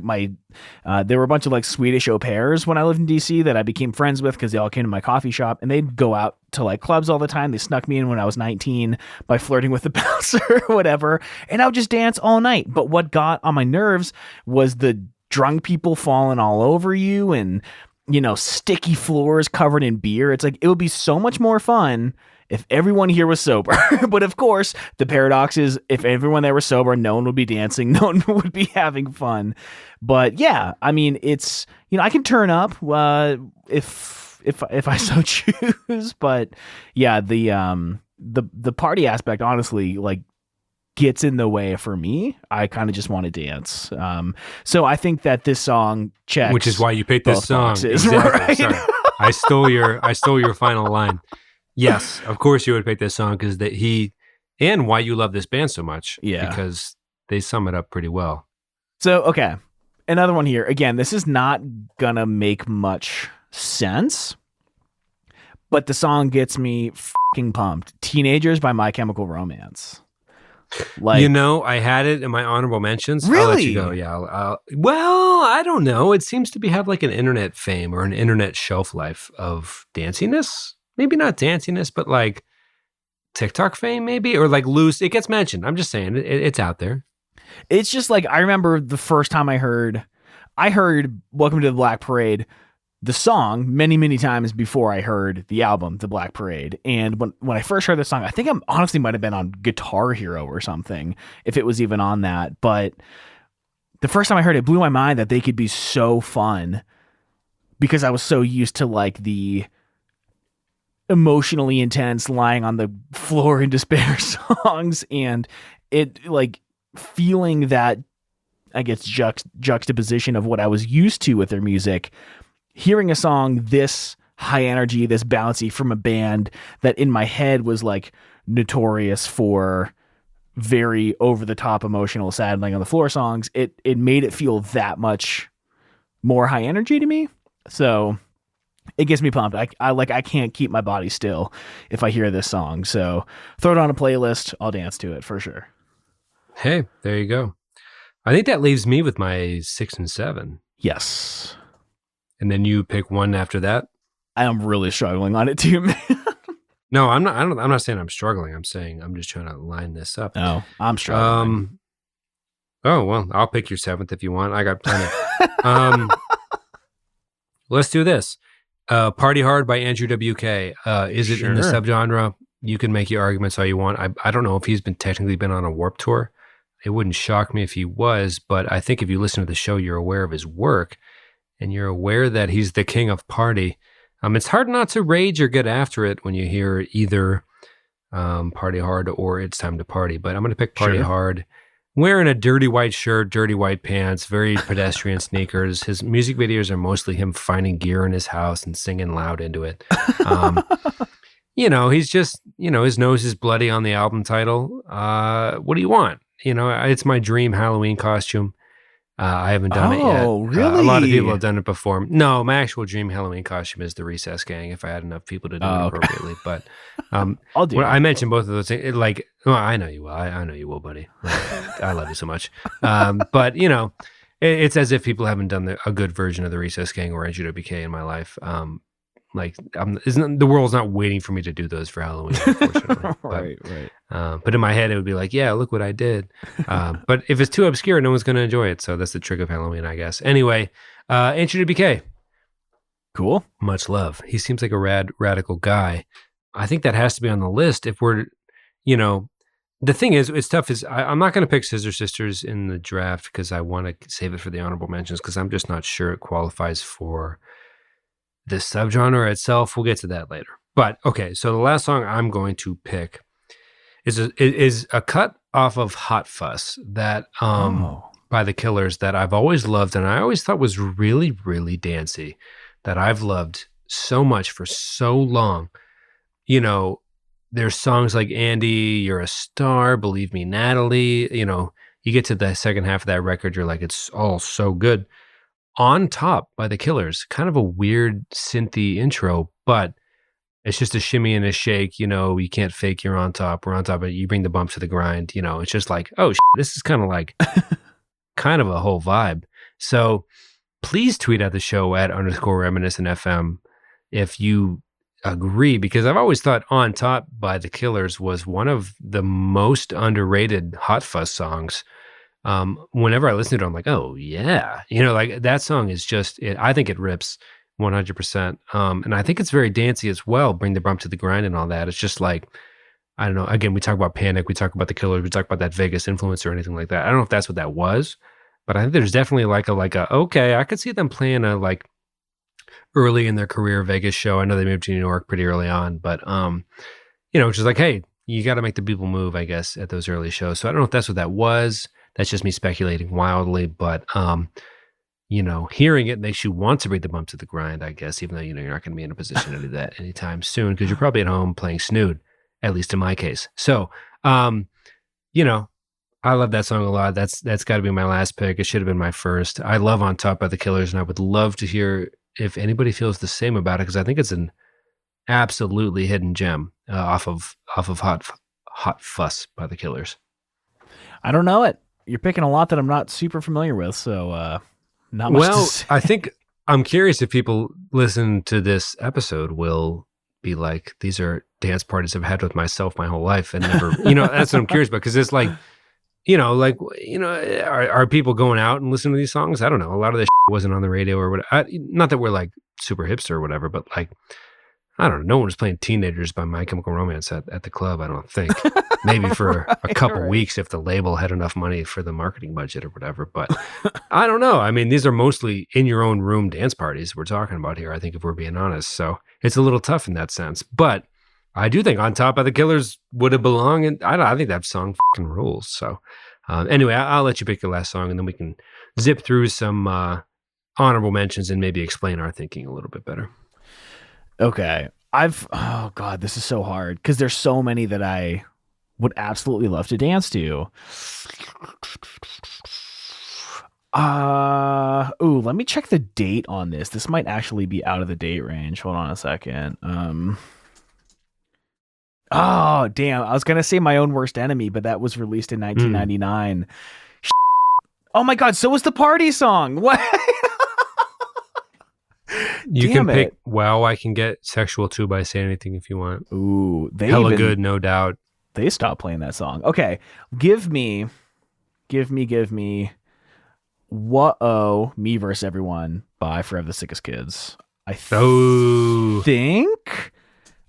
there were a bunch of like Swedish au pairs when I lived in DC that I became friends with because they all came to my coffee shop, and they'd go out to like clubs all the time. They snuck me in when I was 19 by flirting with the bouncer or whatever, and I would just dance all night. But what got on my nerves was the drunk people falling all over you and, sticky floors covered in beer. It's like, it would be so much more fun if everyone here was sober. But of course, the paradox is if everyone there was sober, no one would be dancing, no one would be having fun. But yeah, I mean, it's, I can turn up if I so choose. But yeah, the party aspect honestly like gets in the way for me. I kind of just want to dance. So I think that this song checks, which is why you picked this song. Boxes, exactly. right? Sorry. I stole your final line. Yes, of course you would pick this song because and why you love this band so much. Yeah. Because they sum it up pretty well. So, okay. Another one here. Again, this is not gonna make much sense, but the song gets me fucking pumped. Teenagers by My Chemical Romance. Like, I had it in my honorable mentions. Really? I'll let you go. Yeah. Well, I don't know. It seems to have like an internet fame or an internet shelf life of danciness. Maybe not danciness, but like TikTok fame, maybe, or like loose. It gets mentioned. I'm just saying it's out there. It's just like, I remember the first time I heard Welcome to the Black Parade, the song, many, many times before I heard the album, The Black Parade. And when I first heard the song, I think I honestly might have been on Guitar Hero or something, if it was even on that. But the first time I heard it, blew my mind that they could be so fun, because I was so used to like the emotionally intense lying on the floor in despair songs, and it like feeling that, I guess, juxtaposition of what I was used to with their music, hearing a song this high energy, this bouncy from a band that in my head was like notorious for very over the top emotional sad laying on the floor songs. It made it feel that much more high energy to me. So it gets me pumped. I can't keep my body still if I hear this song. So throw it on a playlist. I'll dance to it for sure. Hey, there you go. I think that leaves me with my 6 and 7. Yes. And then you pick one after that. I am really struggling on it too, man. No, I'm not. I'm not saying I'm struggling. I'm saying I'm just trying to line this up. No, I'm struggling. Oh well, I'll pick your 7th if you want. I got plenty. Let's do this. Party Hard by Andrew WK. Is it in the subgenre? You can make your arguments all you want. I don't know if he's technically been on a Warped Tour. It wouldn't shock me if he was, but I think if you listen to the show, you're aware of his work, and you're aware that he's the king of party. It's hard not to rage or get after it when you hear either Party Hard or It's Time to Party. But I'm going to pick Party Hard. Wearing a dirty white shirt, dirty white pants, very pedestrian sneakers. His music videos are mostly him finding gear in his house and singing loud into it. He's just, his nose is bloody on the album title. What do you want? It's my dream Halloween costume. I haven't done it yet. Oh, really? A lot of people have done it before. No, my actual dream Halloween costume is the Recess Gang, if I had enough people to do it appropriately. But I'll do it. I mentioned both of those things. I know you will. I know you will, buddy. I love you so much. But, it's as if people haven't done a good version of the Recess Gang or NGWK in my life. The world's not waiting for me to do those for Halloween, unfortunately. Right. But in my head, it would be like, yeah, look what I did. But if it's too obscure, no one's going to enjoy it. So that's the trick of Halloween, I guess. Anyway, NGWK. Cool. Much love. He seems like a radical guy. I think that has to be on the list. If we're, the thing is, it's tough. I'm not going to pick Scissor Sisters in the draft because I want to save it for the honorable mentions because I'm just not sure it qualifies for the subgenre itself. We'll get to that later. But okay, so the last song I'm going to pick is a cut off of Hot Fuss that by the Killers that I've always loved and I always thought was really, really dancey, that I've loved so much for so long. There's songs like Andy, You're a Star, Believe Me, Natalie. You get to the second half of that record, you're like, it's all so good. On Top by the Killers, kind of a weird synthy intro, but it's just a shimmy and a shake. You can't fake you're on top. We're on top, but you bring the bump to the grind. It's just like, oh, this is kind of like kind of a whole vibe. So please tweet at the show at _reminiscentfm if you agree, because I've always thought On Top by the Killers was one of the most underrated Hot Fuss songs. Whenever I listen to it, I'm like, oh yeah, that song is just, I think it rips 100%. And I think it's very dancey as well. Bring the bump to the grind and all that. It's just like, I don't know. Again, we talk about Panic, we talk about the Killers, we talk about that Vegas influence or anything like that. I don't know if that's what that was, but I think there's definitely okay, I could see them playing a early in their career Vegas show. I know they moved to New York pretty early on, but which is like, hey, you got to make the people move, I guess, at those early shows. So I don't know if that's what that was. That's just me speculating wildly, but hearing it makes you want to bring the bump to the grind, I guess, even though you're not going to be in a position to do that anytime soon because you're probably at home playing Snood, at least in my case. So, I love that song a lot. That's got to be my last pick. It should have been my first. I love On Top by the Killers, and I would love to hear if anybody feels the same about it because I think it's an absolutely hidden gem off of Hot Fuss by the Killers. I don't know it. You're picking a lot that I'm not super familiar with, so not much to say. I think I'm curious if people listen to this episode will be like, these are dance parties I've had with myself my whole life and never, that's what I'm curious about. Cause it's like, are people going out and listening to these songs? I don't know. A lot of this wasn't on the radio or whatever. Not that we're like super hipster or whatever, but like, I don't know. No one was playing Teenagers by My Chemical Romance at the club, I don't think. Maybe for a couple weeks if the label had enough money for the marketing budget or whatever. But I don't know. I mean, these are mostly in your own room dance parties we're talking about here, I think, if we're being honest. So it's a little tough in that sense. But I do think On Top by the Killers would have belonged. And I think that song fucking rules. So anyway, I'll let you pick your last song and then we can zip through some honorable mentions and maybe explain our thinking a little bit better. Okay. Oh God, this is so hard because there's so many that I would absolutely love to dance to. Let me check the date on this. This might actually be out of the date range. Hold on a second. Oh, damn. I was going to say My Own Worst Enemy, but that was released in 1999. Oh my God, so was the Party Song. What? You can pick Wow, I Can Get Sexual Too by Say Anything if you want. Ooh, hella good, no doubt. They stopped playing that song. Okay, give me Whoa, Me Versus Everyone by Forever the Sickest Kids. I think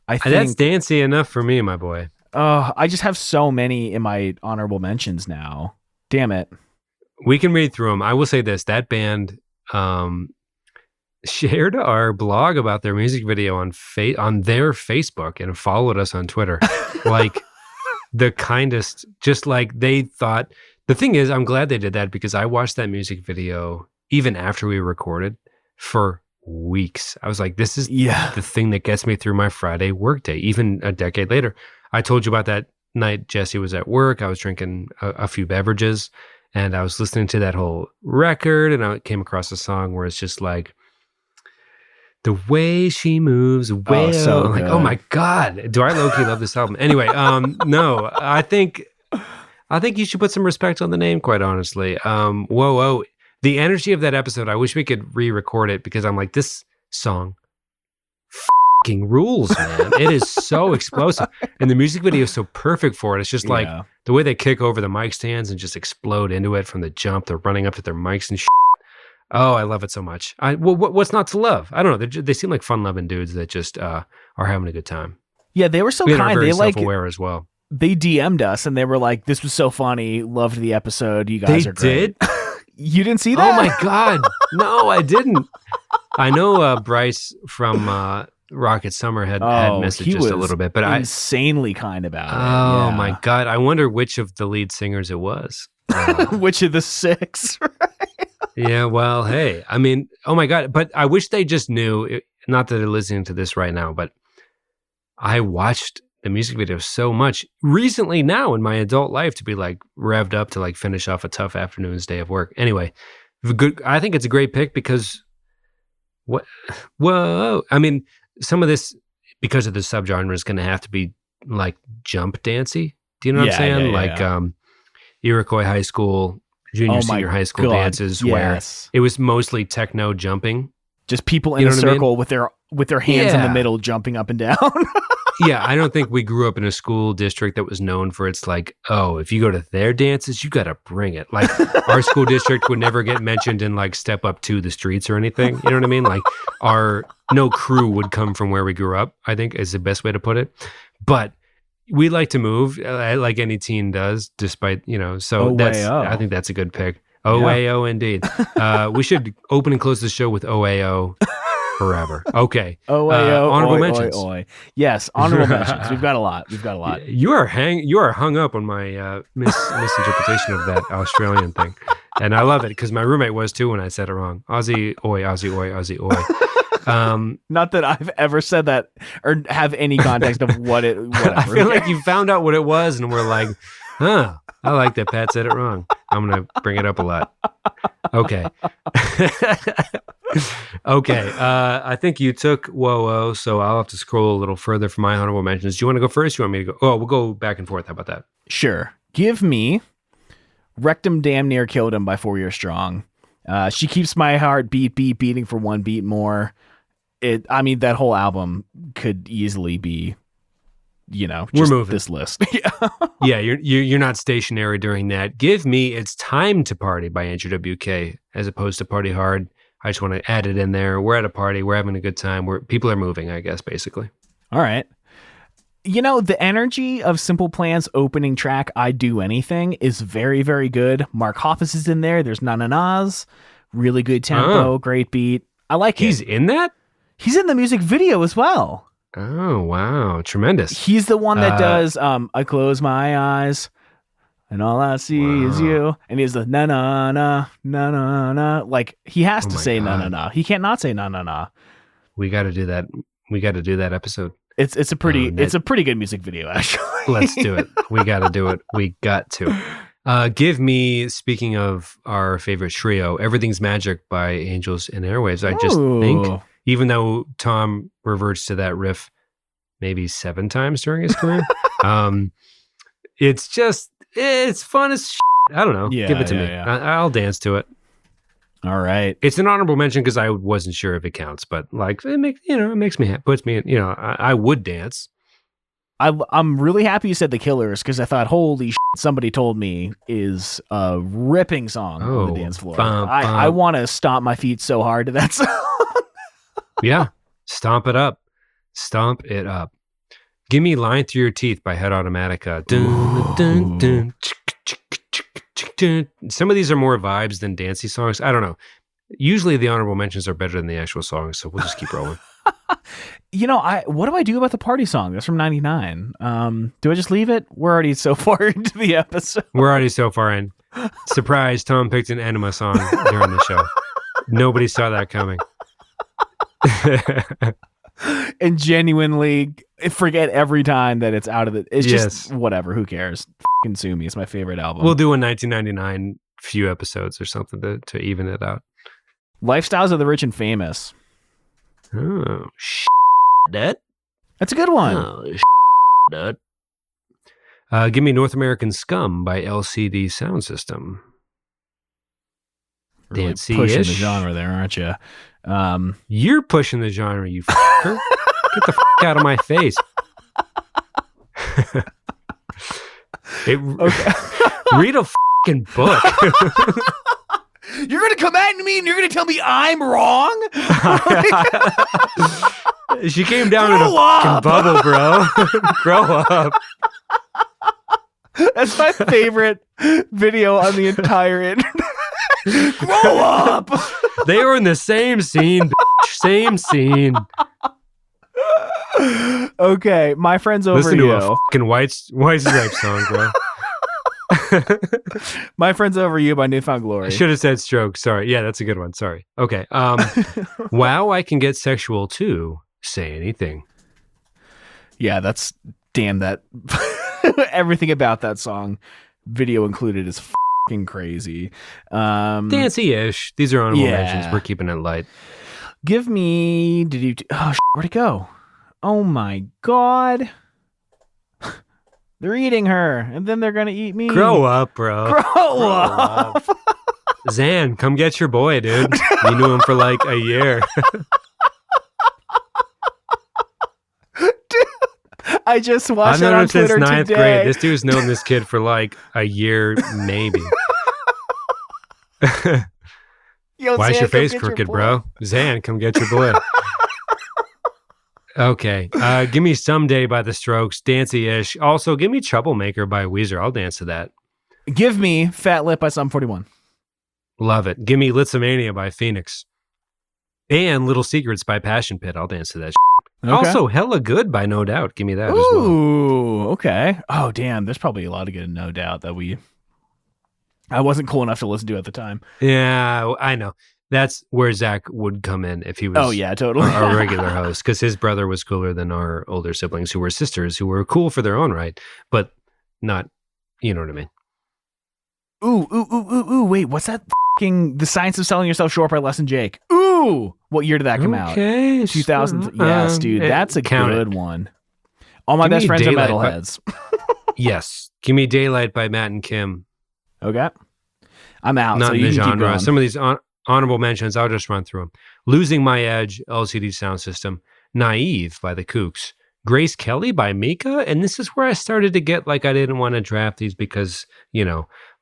that's dancey enough for me, my boy. I just have so many in my honorable mentions now. Damn it. We can read through them. I will say this: that band shared our blog about their music video on their Facebook and followed us on Twitter. Like the kindest, just like they thought. The thing is, I'm glad they did that because I watched that music video even after we recorded for weeks. I was like, this is the thing that gets me through my Friday workday, even a decade later. I told you about that night Jesse was at work. I was drinking a few beverages and I was listening to that whole record and I came across a song where it's just like, the way she moves, way so like, oh my God, do I low-key love this album? Anyway, no, I think you should put some respect on the name, quite honestly. Whoa. The energy of that episode, I wish we could re-record it because I'm like, this song fucking rules, man. It is so explosive. And the music video is so perfect for it. It's just like the way they kick over the mic stands and just explode into it from the jump. They're running up to their mics and shit. Oh, I love it so much. What's not to love? I don't know. They seem like fun-loving dudes that just are having a good time. Yeah, they were so kind. Very they self-aware as well. They DM'd us and they were like, "This was so funny. Loved the episode. You guys are great." They did? You didn't see that? Oh my God! No, I didn't. I know Bryce from Rocket Summer had messaged us a little bit, but insanely kind about it. Oh my God! I wonder which of the lead singers it was. Which of the six? Yeah, well, hey, I mean, oh my God, but I wish they just knew, not that they're listening to this right now, but I watched the music video so much recently now in my adult life to be like revved up to like finish off a tough afternoon's day of work. Anyway, I think it's a great pick because whoa, I mean, some of this, because of the subgenre, is going to have to be like jump dancey. Do you know what I'm saying? Like Iroquois High School, senior high school dances where it was mostly techno jumping. Just people in a circle with their hands in the middle jumping up and down. Yeah, I don't think we grew up in a school district that was known for its like, oh, if you go to their dances, you got to bring it. Like our school district would never get mentioned in like Step Up to the Streets or anything. You know what I mean? Like no crew would come from where we grew up, I think is the best way to put it. But we like to move like any teen does, despite, so I think that's a good pick. OAO indeed. We should open and close the show with OAO forever. Okay. OAO. Honorable mentions. Yes, honorable mentions. We've got a lot. You are hung up on my misinterpretation of that Australian thing. And I love it because my roommate was too when I said it wrong. Aussie, oi, Aussie, oi, Aussie, oi. Not that I've ever said that or have any context of whatever. I feel like you found out what it was and we're like, huh, I like that Pat said it wrong. I'm going to bring it up a lot. Okay. Okay. I think you took Whoa, so I'll have to scroll a little further for my honorable mentions. Do you want to go first? Do you want me to go? Oh, we'll go back and forth. How about that? Sure. Give me Rectum Damn Near Killed Him by 4 Year Strong. She Keeps My Heart beating for one beat more. That whole album could easily be, we're moving this list. Yeah, you're not stationary during that. Give me It's Time to Party by Andrew WK as opposed to Party Hard. I just want to add it in there. We're at a party. We're having a good time. People are moving, I guess, basically. All right. The energy of Simple Plan's opening track, I Do Anything, is very, very good. Mark Hoppus is in there. There's na-na-nas. Really good tempo, great beat. I like it. He's in that? He's in the music video as well. Oh, wow. Tremendous. He's the one that does I Close My Eyes and all I see is you. And he's the na-na-na, na-na-na. Like, he has to say na-na-na. He can't not say na-na-na. We got to do that. We got to do that episode. It's a pretty good music video, actually. Let's do it. We got to do it. We got to. Give me, speaking of our favorite trio, Everything's Magic by Angels and Airwaves. I just think, even though Tom reverts to that riff maybe 7 times during his career, it's fun as shit. I don't know. Give it to me. Yeah. I'll dance to it. All right. It's an honorable mention because I wasn't sure if it counts, but like puts me in, I would dance. I'm really happy you said The Killers because I thought, holy shit, somebody told me is a ripping song on the dance floor. I want to stomp my feet so hard to that song. Yeah. Stomp it up. Stomp it up. Give me Line Through Your Teeth by Head Automatica. Dun, dun, dun, some of these are more vibes than dancey songs. I don't know. Usually the honorable mentions are better than the actual songs, so we'll just keep rolling. What do I do about the party song? That's from 99. Do I just leave it? We're already so far into the episode. We're already so far in. Surprise, Tom picked an Enema song during the show. Nobody saw that coming. And genuinely forget every time that it's out of it. It's just whatever. Who cares? F***ing sue me. It's my favorite album. We'll do a 1999 few episodes or something to even it out. Lifestyles of the Rich and Famous. Oh, that? That's a good one. Oh, that. Give me North American Scum by LCD Sound System. Really pushing the genre there, aren't you? You're pushing the genre, you fucker. Get the fuck out of my face. Read a fucking book. You're going to come at me and you're going to tell me I'm wrong? She came down in a fucking bubble, bro. Grow up. That's my favorite video on the entire internet. Grow up. They were in the same scene, bitch. Same scene. Okay, My Friends Over Listen You. Listen to a fucking White Stripes song, bro. My Friends Over You by Newfound Glory. I should have said Stroke. Sorry. Yeah, that's a good one. Sorry. Okay. Wow, I Can Get Sexual Too. Say Anything. Yeah, that's damn that. Everything about that song, video included, is fucking crazy. Dancey-ish. These are honorable mentions. We're keeping it light. Give me. Where'd it go? Oh my god. They're eating her, and then they're gonna eat me. Grow up, bro. Grow up. Zan, come get your boy, dude. You knew him for like a year. I just watched it on Twitter since 9th today. grade. This dude's known this kid for like a year, maybe. Yo, why Zan, is your face crooked, bro? Zan, come get your boy. Okay. Give me Someday by The Strokes, dancey-ish. Also, give me Troublemaker by Weezer. I'll dance to that. Give me Fat Lip by Sum 41. Love it. Give me Litzomania by Phoenix. And Little Secrets by Passion Pit. I'll dance to that. Okay. Also, Hella Good by No Doubt. Give me that as well. Ooh, okay. Oh, damn. There's probably a lot of good No Doubt that I wasn't cool enough to listen to at the time. Yeah, I know. That's where Zach would come in if he was totally. our regular host, because his brother was cooler than our older siblings who were sisters, who were cool for their own right, but not, you know what I mean? Ooh, wait, what's that The Science of Selling Yourself Short by Les and Jake? Ooh, what year did that come out? 2000. Yes, dude, that's a good one. All My Best Friends are metalheads. Yes. Give me Daylight by Matt and Kim. Okay. I'm out. Not so in you the can keep genre. going. Some of these honorable mentions, I'll just run through them. Losing My Edge, LCD Sound System. Naive by the Kooks. Grace Kelly by Mika. And this is where I started to get like I didn't want to draft these because,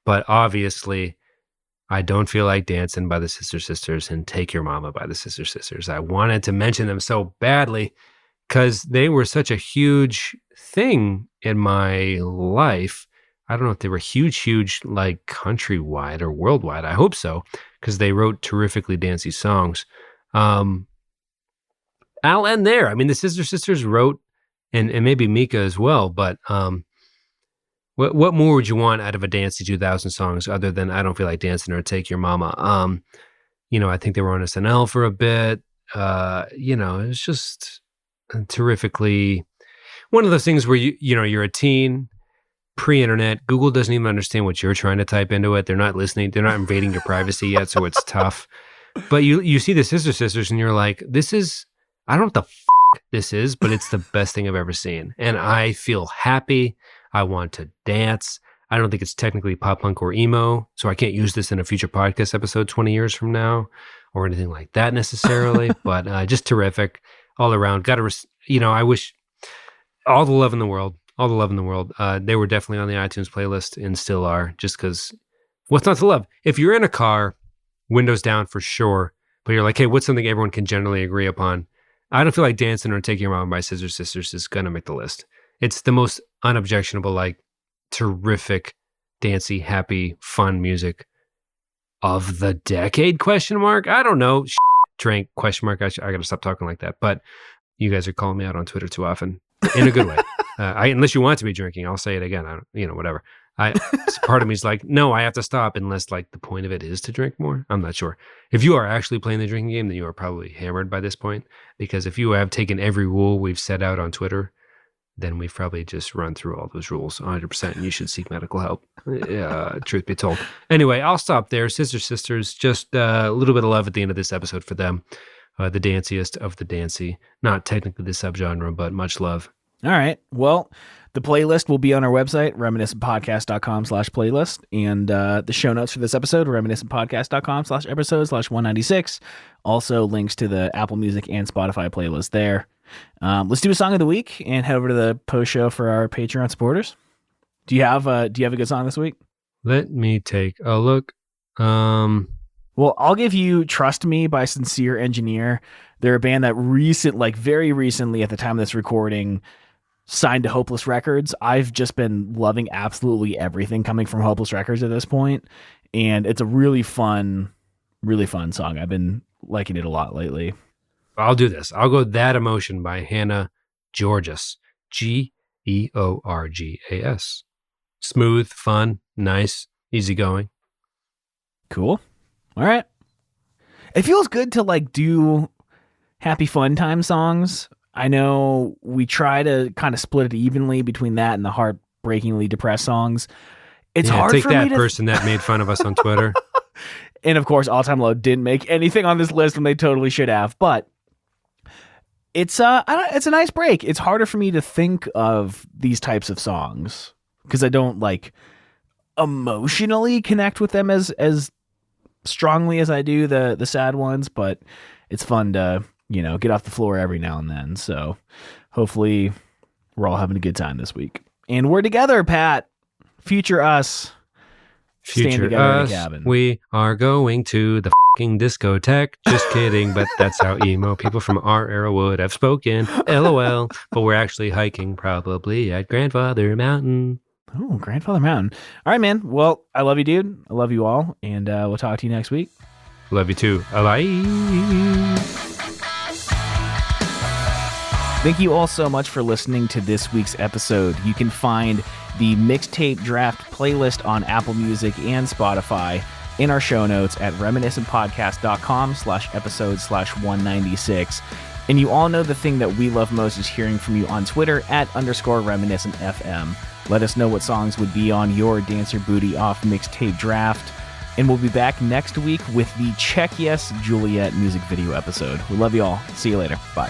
but obviously I Don't Feel Like Dancing by the Sister Sisters and Take Your Mama by the Sister Sisters. I wanted to mention them so badly because they were such a huge thing in my life. I don't know if they were huge, like countrywide or worldwide. I hope so, because they wrote terrifically dancey songs. I'll end there. I mean, the Sister Sisters wrote, and maybe Mika as well, but what more would you want out of a dancey 2000 songs other than I Don't Feel Like Dancing or Take Your Mama? I think they were on SNL for a bit. It's just terrifically, one of those things where you're a teen, pre-internet. Google doesn't even understand what you're trying to type into it. They're not listening. They're not invading your privacy yet, so it's tough. But you see the Sister Sisters, and you're like, this is, I don't know what the this is, but it's the best thing I've ever seen. And I feel happy. I want to dance. I don't think it's technically pop punk or emo, so I can't use this in a future podcast episode 20 years from now or anything like that necessarily, but just terrific all around. I wish all the love in the world. They were definitely on the iTunes playlist and still are, just because what's not to love? If you're in a car, windows down for sure, but you're like, hey, what's something everyone can generally agree upon? I don't feel like dancing or Take Your Mama by Scissor Sisters is going to make the list. It's the most unobjectionable, like, terrific, dancey, happy, fun music of the decade, ? I don't know. Drink, ? I got to stop talking like that. But you guys are calling me out on Twitter too often in a good way. Unless you want to be drinking, I'll say it again. Whatever. Part of me is like, no, I have to stop unless like the point of it is to drink more. I'm not sure. If you are actually playing the drinking game, then you are probably hammered by this point, because if you have taken every rule we've set out on Twitter, then we've probably just run through all those rules 100%, and you should seek medical help. Truth be told. Anyway, I'll stop there. Sister Sisters, just a little bit of love at the end of this episode for them. The danciest of the dancey. Not technically the subgenre, but much love. All right. Well, the playlist will be on our website, reminiscentpodcast.com/playlist. And the show notes for this episode, reminiscentpodcast.com/episode/196. Also links to the Apple Music and Spotify playlist there. Let's do a song of the week and head over to the post show for our Patreon supporters. Do you have a good song this week? Let me take a look. Well, I'll give you Trust Me by Sincere Engineer. They're a band that very recently at the time of this recording signed to Hopeless Records. I've just been loving absolutely everything coming from Hopeless Records at this point, and it's a really fun song. I've been liking it a lot lately. I'll do this. I'll go That Emotion by Hannah Georgas. Georgas. Smooth, fun, nice, easygoing. Cool. All right. It feels good to like do happy fun time songs. I know we try to kind of split it evenly between that and the heartbreakingly depressed songs. It's hard take for that me to person that made fun of us on Twitter. And of course, All Time Low didn't make anything on this list when they totally should have, but it's a nice break. It's harder for me to think of these types of songs because I don't like emotionally connect with them as strongly as I do the sad ones, but it's fun to, get off the floor every now and then. So hopefully we're all having a good time this week. And we're together, Pat. Future us. Staying together in a cabin. We are going to the fucking discotheque. Just kidding, but that's how emo people from our era would have spoken. LOL. But we're actually hiking probably at Grandfather Mountain. Oh, Grandfather Mountain. All right, man. Well, I love you, dude. I love you all. And we'll talk to you next week. Love you too. Bye. Thank you all so much for listening to this week's episode. You can find the Mixtape Draft playlist on Apple Music and Spotify in our show notes at reminiscentpodcast.com/episode/196. And you all know the thing that we love most is hearing from you on Twitter at _reminiscentfm. Let us know what songs would be on your Dance Your Booty Off Mixtape Draft. And we'll be back next week with the Check Yes Juliet music video episode. We love you all. See you later. Bye.